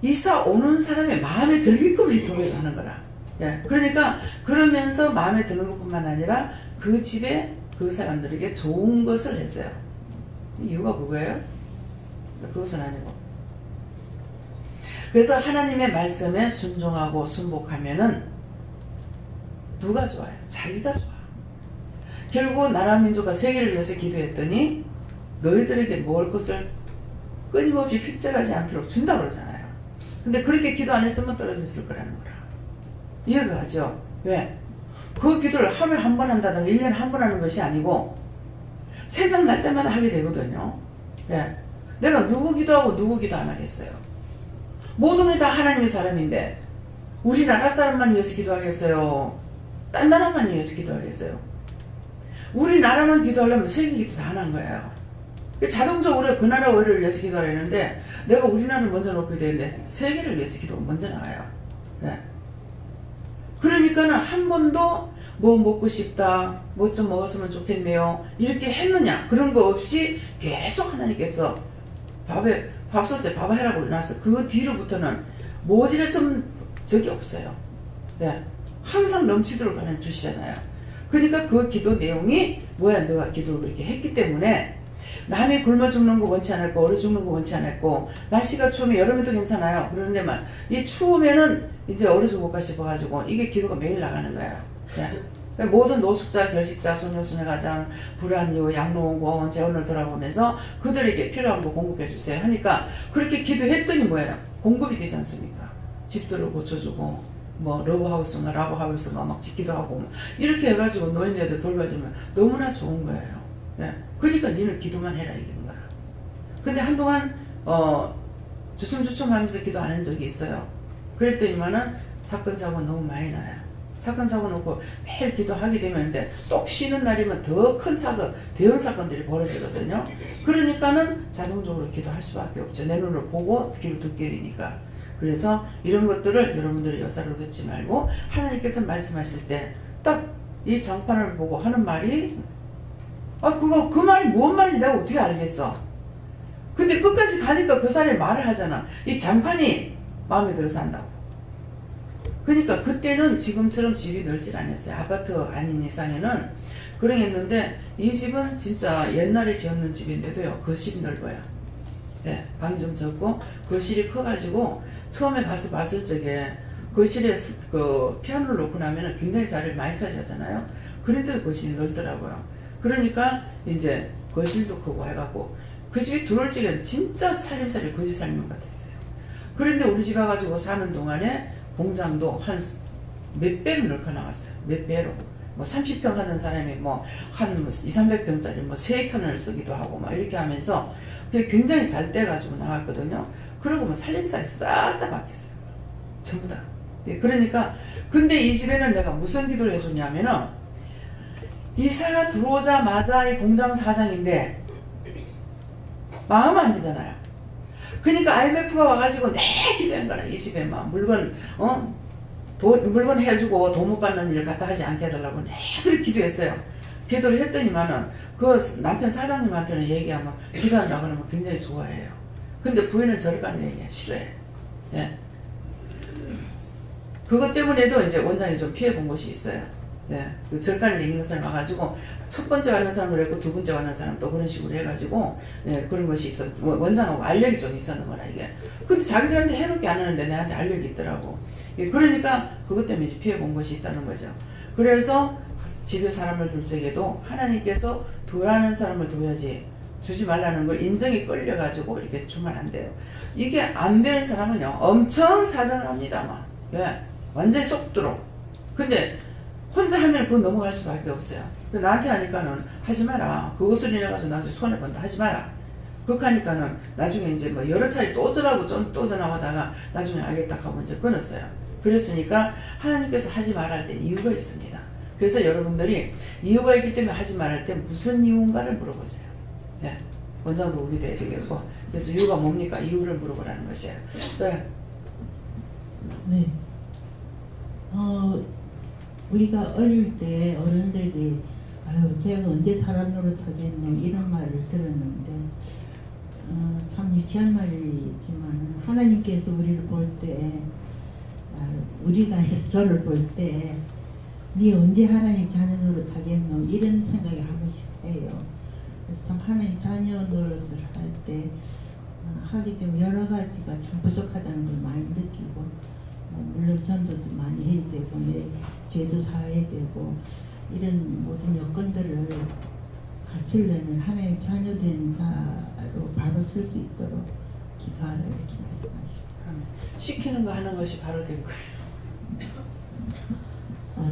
이사 오는 사람의 마음에 들게끔 도배를 하는 거라. 예. 그러니까 그러면서 마음에 드는 것뿐만 아니라 그 집에 그 사람들에게 좋은 것을 했어요. 이유가 그거예요? 그것은 아니고. 그래서 하나님의 말씀에 순종하고 순복하면은 누가 좋아요? 자기가 좋아. 결국 나라 민족과 세계를 위해서 기도했더니 너희들에게 먹을 것을 끊임없이 핍절하지 않도록 준다고 그러잖아요. 근데 그렇게 기도 안 했으면 떨어졌을 거라는 거라. 이해가 가죠? 왜? 그 기도를 하루에 한 번 한다든가 1년에 한 번 하는 것이 아니고 생각날 때마다 하게 되거든요. 왜? 내가 누구 기도하고 누구 기도 안 하겠어요. 모든 게 다 하나님의 사람인데 우리나라 사람만 위해서 기도하겠어요? 딴 나라만 위해서 기도하겠어요? 우리나라만 기도하려면 세계 기도 다 하는 거예요. 자동적으로 그 나라 의를 위해서 기도하려는데 내가 우리나라를 먼저 놓게 되는데 세계를 위해서 기도가 먼저 나와요. 네. 그러니까는 한 번도 뭐 먹고 싶다, 뭐 좀 먹었으면 좋겠네요, 이렇게 했느냐 그런 거 없이 계속 하나님께서 밥 썼어요, 밥 해라고 나서 그 뒤로부터는 모질에 좀 적이 없어요. 네. 항상 넘치도록 하나님 주시잖아요. 그러니까 그 기도 내용이 뭐야, 너가 기도를 그렇게 했기 때문에 남이 굶어 죽는 거 원치 않았고 얼어 죽는 거 원치 않았고 날씨가 추우면 여름에도 괜찮아요. 그런데만 이 추우면은 이제 얼어 죽을까 싶어가지고 이게 기도가 매일 나가는 거예요. 네. 모든 노숙자, 결식자, 소녀소녀 가장 불안 이후 양로원 재원을 돌아보면서 그들에게 필요한 거 공급해 주세요 하니까 그렇게 기도했더니 뭐예요? 공급이 되지 않습니까? 집들을 고쳐주고 뭐 러브하우스인가 라브하우스인가 막 짓기도 하고 이렇게 해가지고 노인네들 돌봐주면 너무나 좋은 거예요. 네. 그러니까 니는 기도만 해라 이런 거야. 근데 한동안 주춤주춤 하면서 기도 안 한 적이 있어요. 그랬더니만은 사건 사고 너무 많이 나요. 사건 사고 놓고 매일 기도하게 되면 똑 쉬는 날이면 더 큰 사건, 대형 사건들이 벌어지거든요. 그러니까는 자동적으로 기도할 수밖에 없죠. 내 눈으로 보고 귀로 듣게 되니까. 그래서 이런 것들을 여러분들이 여사로 듣지 말고 하나님께서 말씀하실 때 딱 이 장판을 보고 하는 말이 그 말이 뭔 말인지 내가 어떻게 알겠어. 근데 끝까지 가니까 그 사람이 말을 하잖아. 이 장판이 마음에 들어서 한다고. 그러니까 그때는 지금처럼 집이 넓질 않았어요. 아파트 아닌 이상에는 그러했는데 이 집은 진짜 옛날에 지었는 집인데도요, 거실이 넓어요. 예, 방이 좀 적고 거실이 커가지고 처음에 가서 봤을 적에 거실에 그 피아노를 놓고 나면 굉장히 자리를 많이 차지하잖아요. 그런데도 거실이 넓더라고요. 그러니까 이제 거실도 크고 해갖고 그 집이 들어올 적에는 진짜 살림살이 거지 살림 같았어요. 그런데 우리 집 와가지고 사는 동안에 공장도 한 몇 배로 넓혀 나갔어요. 몇 배로. 뭐 30평 하는 사람이 뭐 한 200~300평짜리 뭐 3칸을 쓰기도 하고 막 이렇게 하면서 그게 굉장히 잘 떼가지고 나왔거든요. 그리고 뭐 살림살이 싹 다 바뀌었어요. 전부 다. 네, 그러니까 근데 이 집에는 내가 무슨 기도를 해줬냐면은 이사가 들어오자마자 이 공장 사장인데 망하면 안 되잖아요. 그러니까 IMF가 와가지고 내 기도한 거라. 이 집에 막 물건 물건 해주고 돈 못 받는 일을 갖다 하지 않게 해달라고 내 그렇게 기도했어요. 기도를 했더니만은 그 남편 사장님한테는 얘기하면 기도한다고 하면 굉장히 좋아해요. 근데 부인은 저리 가는 얘기야. 싫어해. 예. 그것 때문에도 이제 원장이 좀 피해 본 것이 있어요. 네, 그 절간을 이기는 사람 와가지고 첫 번째 가는 사람 그랬고 두 번째 가는 사람 또 그런 식으로 해가지고 그런 것이 있어. 원장하고 알력이 좀 있었는 거라 이게. 근데 자기들한테 해놓게 안 하는데 내한테 알력이 있더라고. 그러니까 그것 때문에 이제 피해 본 것이 있다는 거죠. 그래서 집에 사람을 둘 적에도 하나님께서 도라는 사람을 둬야지 주지 말라는 걸 인정이 끌려가지고 이렇게 주면 안 돼요. 이게 안 되는 사람은요 엄청 사정을 합니다만 완전히 쏙 들어. 근데 혼자 하면 그거 넘어갈 수밖에 없어요. 나한테 하니까는 하지 마라. 그것을 인해가지고 나중에 손해본다. 하지 마라. 그렇게 하니까는 나중에 이제 뭐 여러 차례 또 전하고 또 전화하다가 나중에 알겠다 하고 이제 끊었어요. 그랬으니까 하나님께서 하지 말할 때 이유가 있습니다. 그래서 여러분들이 이유가 있기 때문에 하지 말할 때 무슨 이유인가를 물어보세요. 예. 원장도 오게 돼야 되겠고. 그래서 이유가 뭡니까? 이유를 물어보라는 것이에요. 네. 우리가 어릴 때 어른들이 아유 제가 언제 사람 노릇하겠노 이런 말을 들었는데 참 유치한 말이지만 하나님께서 우리를 볼 때 우리가 저를 볼 때 네 언제 하나님 자녀 노릇하겠노 이런 생각이 한 번씩 해요. 그래서 참 하나님 자녀 노릇을 할 때 하기 좀 여러 가지가 참 부족하다는 걸 많이 느끼고 물론 전도도 많이 해야 되고 죄도 사해야 되고 이런 모든 여건들을 갖추려면 하나님 자녀된 자로 바로 쓸 수 있도록 기도하라 이렇게 말씀하시죠. 시키는 거 하는 것이 바로 된 거예요.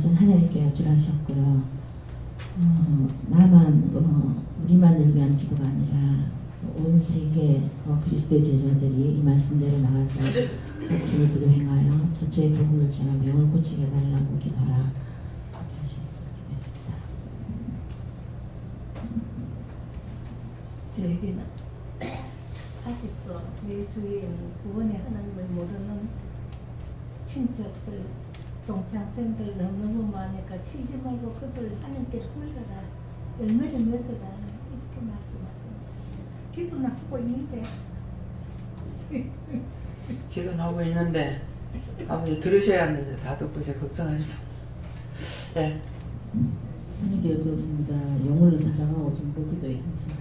전 하나님께 여쭈하셨고요. 나만 우리만을 위한 기도가 아니라 온 세계 그리스도의 제자들이 이 말씀대로 나와서 기를 두고 행하여 저처의 복음을 전하 병을 고치게 해달라고 기도하라. 그렇게 하셨습니다. 저에게는 아직도 내 주위에 있는 구원의 하나님을 모르는 친척들, 동창생들 너무너무 많으니까 쉬지 말고 그들 하나님께 굴려라. 열매를 맺어달라. 이렇게 말씀하십니다. 기도는 하고 있는데 기도는 하고 있는데 아버지 들으셔야 하는데 다 듣고 이제 걱정하지 마. 네. 하나님께 여쭈었습니다. 영혼을 사랑하고 중보기도에 힘쓰라.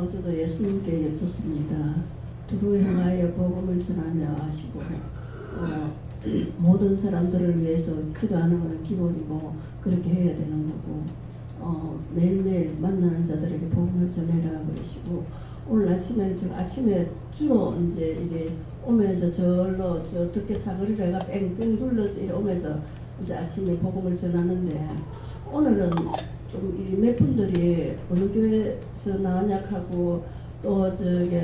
저도 예수님께 여쭙습니다. 두루 행하여 복음을 전하며 하시고 모든 사람들을 위해서 기도하는 것은 기본이고 그렇게 해야 되는 거고 매일매일 만나는 자들에게 복음을 전해라 그러시고 오늘 아침에 제가 아침에 주로 이제 이게 오면서 절로 저 어떻게 사거리를 해가 뺑뺑 둘러서 이래 오면서 이제 아침에 복음을 전하는데 오늘은 좀 몇 분들이 어느 교회에서 나왔냐 하고 또 저기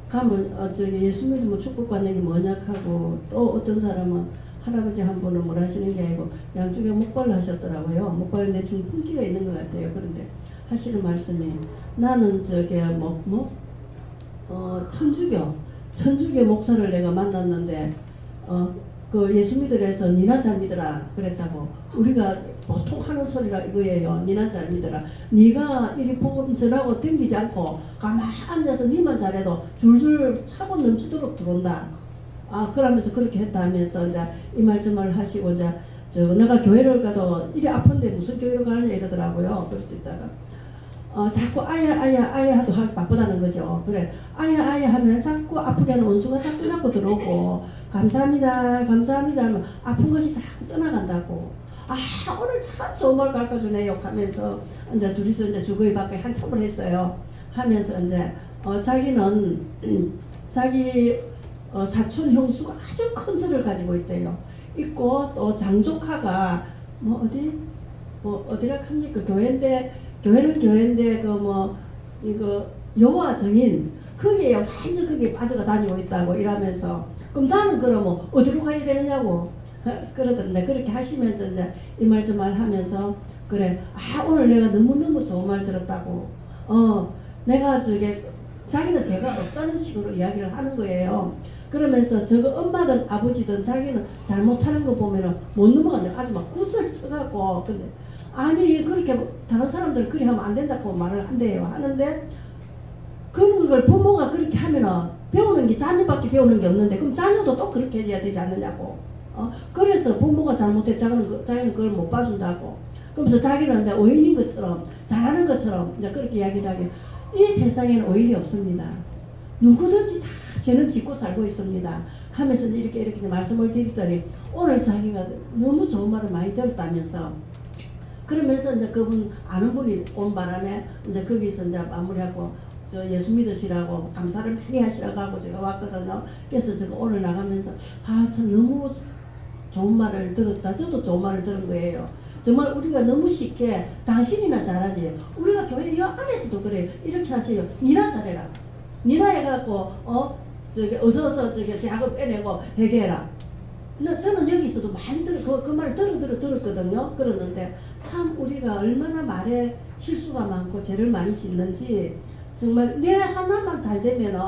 가면 저기 예수 믿으면 축복 받는 게 뭐냐 하고 또 어떤 사람은 할아버지 한 분은 뭘 하시는 게 아니고 양쪽에 목발을 하셨더라고요. 목발인데 좀 품기가 있는 것 같아요. 그런데 하시는 말씀이 나는 저기 천주교 목사를 내가 만났는데 그 예수 믿으래서 니나 잘 믿어라 그랬다고. 우리가 보통 하는 소리라 이거예요. 니나 잘 믿어라. 네가 이리 복음 전하고 댕기지 않고 가만히 앉아서 니만 잘해도 줄줄 차고 넘치도록 들어온다. 그러면서 그렇게 했다 하면서 이제 이 말씀을 하시고 이제 내가 교회를 가도 이리 아픈데 무슨 교회를 가느냐 이러더라고요. 그럴 수 있다가 자꾸 아야 하도 하기 바쁘다는 거죠. 그래 아야 하면 자꾸 아프게 하는 원수가 자꾸 들어오고 감사합니다 하면 아픈 것이 자꾸 떠나간다고. 오늘 참 좋은 말 가르쳐주네 욕하면서 이제 둘이서 이제 주거의 밖에 한참을 했어요. 하면서 이제 자기는 자기 사촌 형수가 아주 큰 절을 가지고 있대요. 있고 또 장조카가 어디라 합니까? 교회는 교회인데 이거 여호와 정인 거기에 완전 거기에 빠져가 다니고 있다고 이러면서 그럼 나는 그러면 어디로 가야 되느냐고 그러던데 그렇게 하시면서 이제 이 말씀을 하면서 그래 오늘 내가 너무너무 좋은 말 들었다고 내가 자기는 제가 없다는 식으로 이야기를 하는 거예요. 그러면서 저거 엄마든 아버지든 자기는 잘못하는 거 보면은 못 넘어간대. 아주 막 굿을 쳐갖고 근데 아니 그렇게 다른 사람들 그리 하면 안 된다고 말을 한대요. 하는데 그런 걸 부모가 그렇게 하면은 배우는 게 자녀밖에 배우는 게 없는데 그럼 자녀도 또 그렇게 해야 되지 않느냐고. 그래서 부모가 잘못해 자기는 그걸 못 봐준다고. 그러면서 자기는 이제 오인인 것처럼 잘하는 것처럼 이제 그렇게 이야기를 하게. 이 세상에는 오인이 없습니다. 누구든지 다 죄는 짓고 살고 있습니다. 하면서 이렇게 말씀을 드리더니 오늘 자기가 너무 좋은 말을 많이 들었다면서 그러면서 이제 그분 아는 분이 온 바람에 이제 거기서 이제 마무리하고 저 예수 믿으시라고 감사를 많이 하시라고 하고 제가 왔거든요. 그래서 제가 오늘 나가면서 참 너무 좋은 말을 들었다. 저도 좋은 말을 들은 거예요. 정말 우리가 너무 쉽게 당신이나 잘하지. 우리가 교회 이 안에서도 그래. 이렇게 하세요. 니나 잘해라. 니나 해갖고 어서 제약을 빼내고 해결해라. 저는 여기서도 많이 그 말을 들었거든요. 그러는데 참 우리가 얼마나 말에 실수가 많고 죄를 많이 짓는지 정말 내 하나만 잘 되면은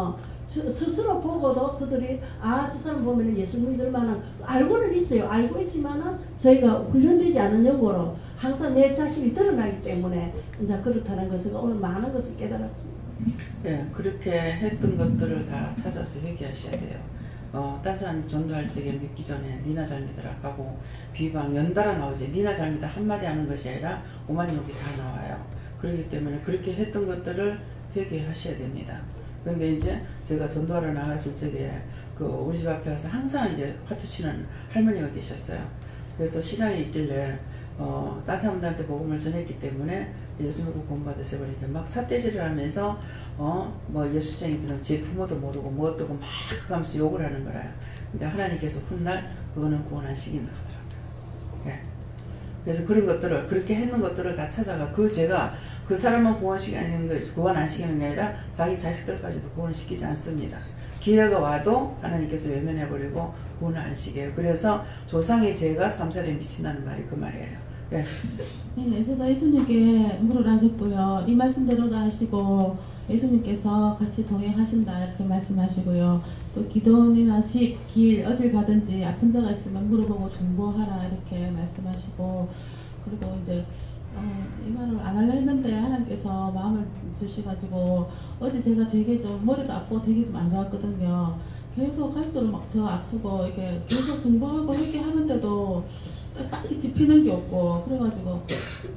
스스로 보고도 그들이 저 사람 보면 예수 믿을 만한 알고는 있어요. 알고 있지만은 저희가 훈련되지 않은 영으로 항상 내 자신이 드러나기 때문에 이제 그렇다는 것을 오늘 많은 것을 깨달았습니다. 예, 그렇게 했던 것들을 다 찾아서 회개하셔야 돼요. 딴 사람이 전도할 적에 믿기 전에 니나 잘 믿으라 하고 비방 연달아 나오지. 니나 잘 믿어 한마디 하는 것이 아니라 오만욕이 다 나와요. 그렇기 때문에 그렇게 했던 것들을 회개하셔야 됩니다. 그런데 이제 제가 전도하러 나갔을 적에 우리 집 앞에 와서 항상 이제 화투 치는 할머니가 계셨어요. 그래서 시장에 있길래 딴 사람들한테 복음을 전했기 때문에 예수 믿고 구원받으세요. 그러니까 막 삿대질을 하면서 뭐 예수쟁이들은 제 부모도 모르고 뭐 어떠고 막 그거 하면서 욕을 하는 거라요. 근데 하나님께서 훗날 그거는 구원 안 시킨다 하더라고요. 예. 그래서 그런 것들을 그렇게 했는 것들을 다 찾아가 제가 그 사람만 구원 안 시키는 게 아니라 자기 자식들까지도 구원을 시키지 않습니다. 기회가 와도 하나님께서 외면해버리고 구원을 안 시켜요. 그래서 조상의 죄가 3세대에 미친다는 말이 그 말이에요. 네. 네, 제가 예수님께 물을 하셨고요. 이 말씀대로도 하시고 예수님께서 같이 동행하신다 이렇게 말씀하시고요. 또 기도원이나 집, 길 어딜 가든지 아픈 데가 있으면 물어보고 중보하라 이렇게 말씀하시고 그리고 이제 이 말을 안 하려 했는데 하나님께서 마음을 주셔가지고 어제 제가 되게 좀 머리가 아프고 되게 좀 안 좋았거든요. 계속 갈수록 막 더 아프고 이렇게 계속 중보하고 이렇게 하는데도 딱 짚히는 게 없고 그래가지고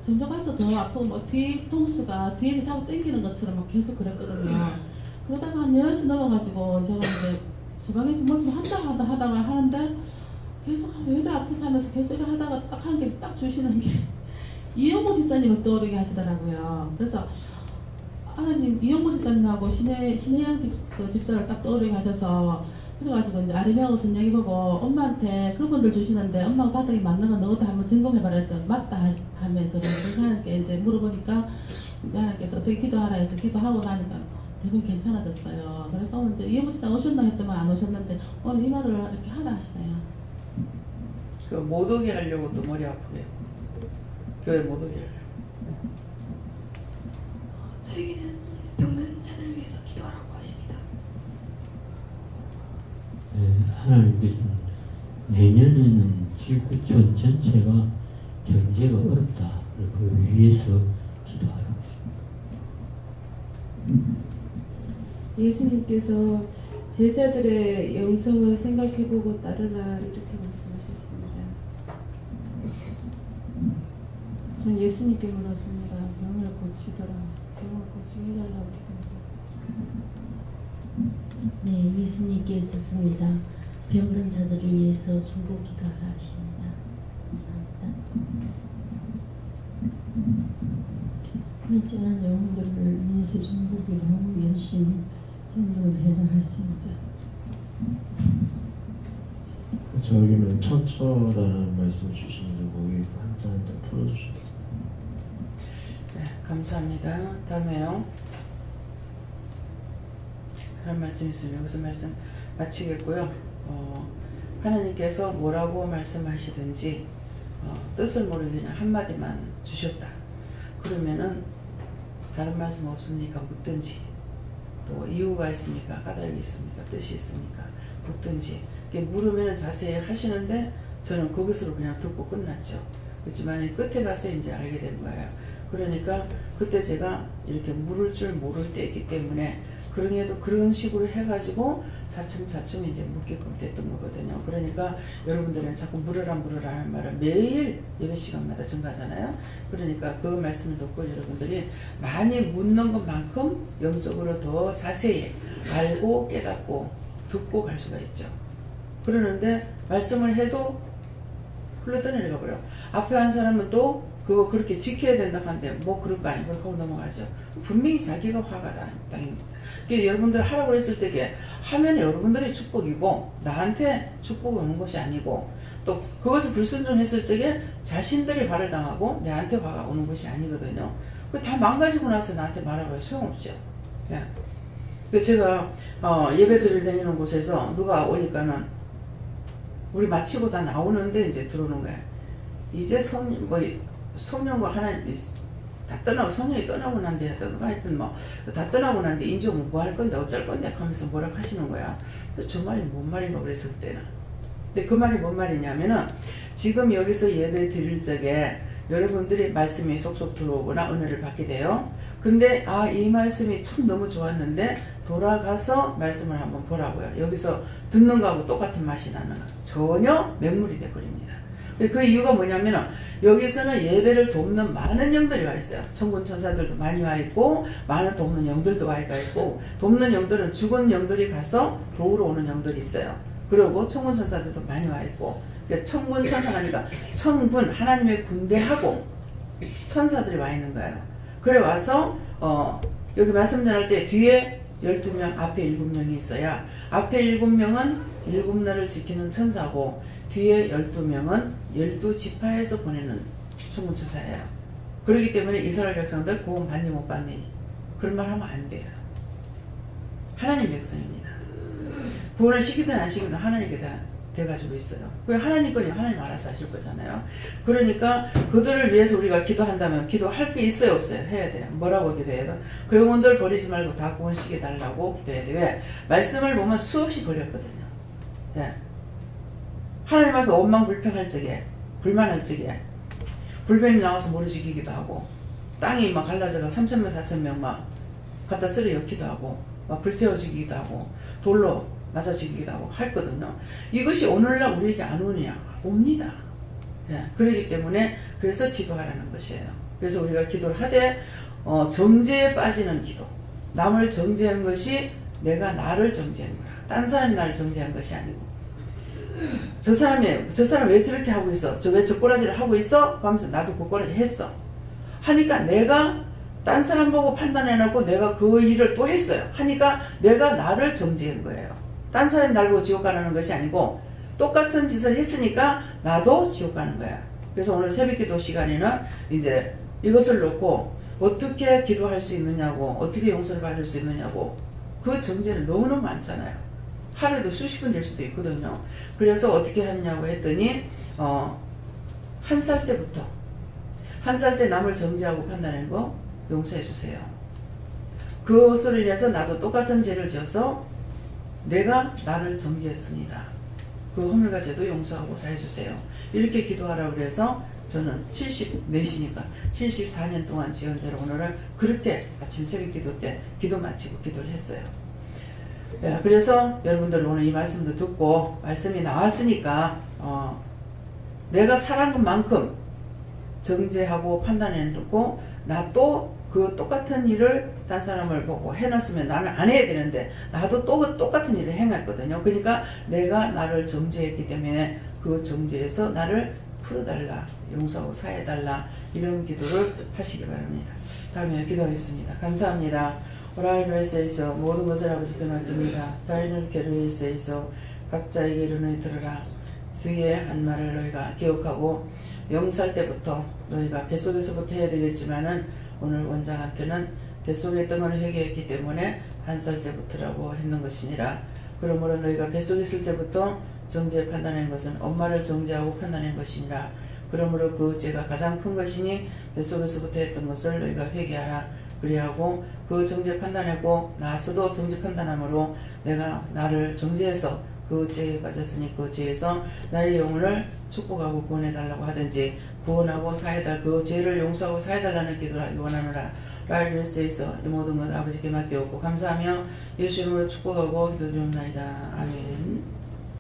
점점 갈수록 더 아프고 막 뒤통수가 뒤에서 자꾸 당기는 것처럼 막 계속 그랬거든요. 그러다가 한 10시 넘어가지고 제가 이제 주방에서 뭐 좀 하다가 하는데 계속 왜 이래 아프지 하면서 계속 이래 하다가 딱 하는 게 딱 주시는 게 이영모 집사님을 떠오르게 하시더라고요. 그래서 하나님 이영모 집사님하고 신혜양 집사를 딱 떠오르게 하셔서 그래가지고 이제 아리명하고 선영이 보고 엄마한테 그분들 주시는데 엄마가 바닥에 맞는 거 너도 한번 점검해봐라 했더니 맞다 하면서 그래서 하나님께 이제 물어보니까 이제 하나님께서 어떻게 기도하라 해서 기도하고 나니까 대부분 괜찮아졌어요. 그래서 오늘 이제 이영모 집사 오셨나 했더만 안 오셨는데 오늘 이 말을 이렇게 하라 하시네요. 그 못 오게 하려고 또 머리 아프게 교회 못 오게 하려고. 저에게는 병든 자들을 위해서 기도하라고 하십니다. 네, 하나님께서는 내년에는 지구촌 전체가 경제가 어렵다. 그 위해서 기도하라고 하십니다. 예수님께서 제자들의 영성을 생각해보고 따르라 이렇게 말씀하셨습니다. 전 예수님께 물었습니다. 병을 고치더라. 병을 고치게 해달라고 기도합니다. 네, 예수님께 줬습니다. 병든 자들을 위해서 중보 기도하라 하십니다. 감사합니다. 멀쩡한 영혼들을 위해서 중보 기도하고 열심히 전도를 해라 하십니다. 저에게는 처처라는 말씀을 주시면서 거기에서 한자 한자 풀어주셨습니다. 네, 감사합니다. 다음에요. 다른 말씀 있으면 여기서 말씀 마치겠고요. 하나님께서 뭐라고 말씀하시든지 뜻을 모르게 그냥 한마디만 주셨다. 그러면은 다른 말씀 없습니까? 묻든지 또 이유가 있습니까? 까닭이 있습니까? 뜻이 있습니까? 묻든지 물으면 자세히 하시는데 저는 거기서로 그냥 듣고 끝났죠. 그렇지만 끝에 가서 이제 알게 된 거예요. 그러니까 그때 제가 이렇게 물을 줄 모를 때였기 때문에 그러게도 그런 식으로 해가지고 차츰차츰 이제 묻게끔 됐던 거거든요. 그러니까 여러분들은 자꾸 물으라 하는 말을 매일 예배 시간마다 증가하잖아요. 그러니까 그 말씀을 듣고 여러분들이 많이 묻는 것만큼 영적으로 더 자세히 알고 깨닫고 듣고 갈 수가 있죠. 그러는데 말씀을 해도 흘러떠내려가 버려. 앞에 한 사람은 또 그거 그렇게 지켜야 된다 하는데 뭐 그런 거 아니고 그렇게 하고 넘어가죠. 분명히 자기가 화가 땅입니다. 그러니까 여러분들 하라고 했을 때 하면 여러분들이 축복이고 나한테 축복이 오는 것이 아니고 또 그것을 불순종했을 적에 자신들이 발을 당하고 내한테 화가 오는 것이 아니거든요. 다 망가지고 나서 나한테 말하고요. 소용없죠. 예. 제가 예배드릴 다니는 곳에서 누가 오니까는 우리 마치고 다 나오는데 이제 들어오는 거야. 이제 성령과 하나님 다 떠나고 성령이 떠나고 난 뒤에 하여튼 다 떠나고 난 뒤에 이제 뭐 할 건데 어쩔 건데 하면서 뭐라 하시는 거야. 저 말이 뭔 말인가 그랬을 때는. 근데 그 말이 뭔 말이냐면은 지금 여기서 예배 드릴 적에 여러분들이 말씀이 속속 들어오거나 은혜를 받게 돼요. 근데 이 말씀이 참 너무 좋았는데 돌아가서 말씀을 한번 보라고요. 여기서 듣는 거하고 똑같은 맛이 나는 거. 전혀 맹물이 돼버립니다. 그 이유가 뭐냐면 여기서는 예배를 돕는 많은 영들이 와 있어요. 천군 천사들도 많이 와 있고 많은 돕는 영들도 와 있고 돕는 영들은 죽은 영들이 가서 도우러 오는 영들이 있어요. 그리고 천군 천사들도 많이 와 있고 그러니까 천군 천사가 아니라 천군 하나님의 군대하고 천사들이 와 있는 거예요. 그래 와서 여기 말씀 전할 때 뒤에 12명, 앞에 7명이 있어야 앞에 7명은 7날을 지키는 천사고 뒤에 12명은 12지파에서 보내는 천군천사예요. 그렇기 때문에 이스라엘 백성들 구원 받니 못 받니 그런 말 하면 안 돼요. 하나님 백성입니다. 구원을 시키든 안 시키든 하나님께 다 돼가지고 있어요. 그 하나님 거니 하나님 알아서 하실 거잖아요. 그러니까 그들을 위해서 우리가 기도한다면 기도할 게 있어요 없어요? 해야 돼요. 뭐라고 기도해야 돼요? 그 영혼들 버리지 말고 다 구원시켜달라고 기도해야 돼요. 왜? 말씀을 보면 수없이 버렸거든요. 예. 하나님 앞에 원망불평할 적에 불만할 적에 불뱀이 나와서 모래 죽이기도 하고 땅이 막 갈라져가 3,000명 4,000명 막 갖다 쓸어 엮기도 하고 막 불태워 죽이기도 하고 돌로 맞아 죽이기도 하고 했거든요. 이것이 오늘날 우리에게 안 오느냐? 옵니다. 예, 그렇기 때문에 그래서 기도하라는 것이에요. 그래서 우리가 기도를 하되 정죄에 빠지는 기도. 남을 정죄한 것이 내가 나를 정죄한 거야. 딴 사람이 나를 정죄한 것이 아니고 저 사람 왜 저렇게 하고 있어? 왜 저 꼬라지를 하고 있어? 그러면서 나도 그 꼬라지 했어. 하니까 내가 딴 사람 보고 판단해놓고 내가 그 일을 또 했어요. 하니까 내가 나를 정죄한 거예요. 딴 사람이 날 보고 지옥 가는 것이 아니고 똑같은 짓을 했으니까 나도 지옥 가는 거야. 그래서 오늘 새벽기도 시간에는 이제 이것을 놓고 어떻게 기도할 수 있느냐고 어떻게 용서를 받을 수 있느냐고 그 정죄는 너무너무 많잖아요. 하루에도 수십 분 될 수도 있거든요. 그래서 어떻게 하느냐고 했더니 한 살 때부터 한 살 때 남을 정죄하고 판단하는 거 용서해 주세요. 그것으로 인해서 나도 똑같은 죄를 지어서 내가 나를 정죄했습니다. 그 허물과 죄도 용서하고 사해주세요. 이렇게 기도하라고 그래서 저는 74시니까 74년 동안 지은 죄로 오늘은 그렇게 아침 새벽 기도 때 기도 마치고 기도를 했어요. 예, 그래서 여러분들 오늘 이 말씀도 듣고 말씀이 나왔으니까 내가 살한 것만큼 정죄하고 판단해놓고 나 또 그 똑같은 일을 딴 사람을 보고 해놨으면 나는 안 해야 되는데 나도 또 똑같은 일을 행했거든요. 그러니까 내가 나를 정죄했기 때문에 그 정죄에서 나를 풀어달라, 용서하고 사해달라 이런 기도를 하시기 바랍니다. 다음에 기도하겠습니다. 감사합니다. 오라이노에서 모든 것을 아버지께 맡깁니다. 다이는 게르에서 각자에게 이르노니 들으라. 주의 한 말을 너희가 기억하고 0살 때부터 너희가 뱃속에서부터 해야 되겠지만은 오늘 원장한테는 뱃속에 있던 걸 회개했기 때문에 1살 때부터라고 했는 것이니라. 그러므로 너희가 뱃속에 있을 때부터 정죄 판단한 것은 엄마를 정죄하고 판단한 것이니라. 그러므로 그 죄가 가장 큰 것이니 뱃속에서부터 했던 것을 너희가 회개하라. 그리하고 그 정죄 판단하고 나서도 정죄 판단함으로 내가 나를 정죄해서 그 죄에 빠졌으니 그 죄에서 나의 영혼을 축복하고 구원해달라고 하든지 구원하고 사해달 그 죄를 용서하고 사해달라는 기도를 하기 원하노라. 라일리스에서 이 모든 것 아버지께 맡겨오고 감사하며 예수 이름으로 축복하고 기도드리옵나이다. 아멘.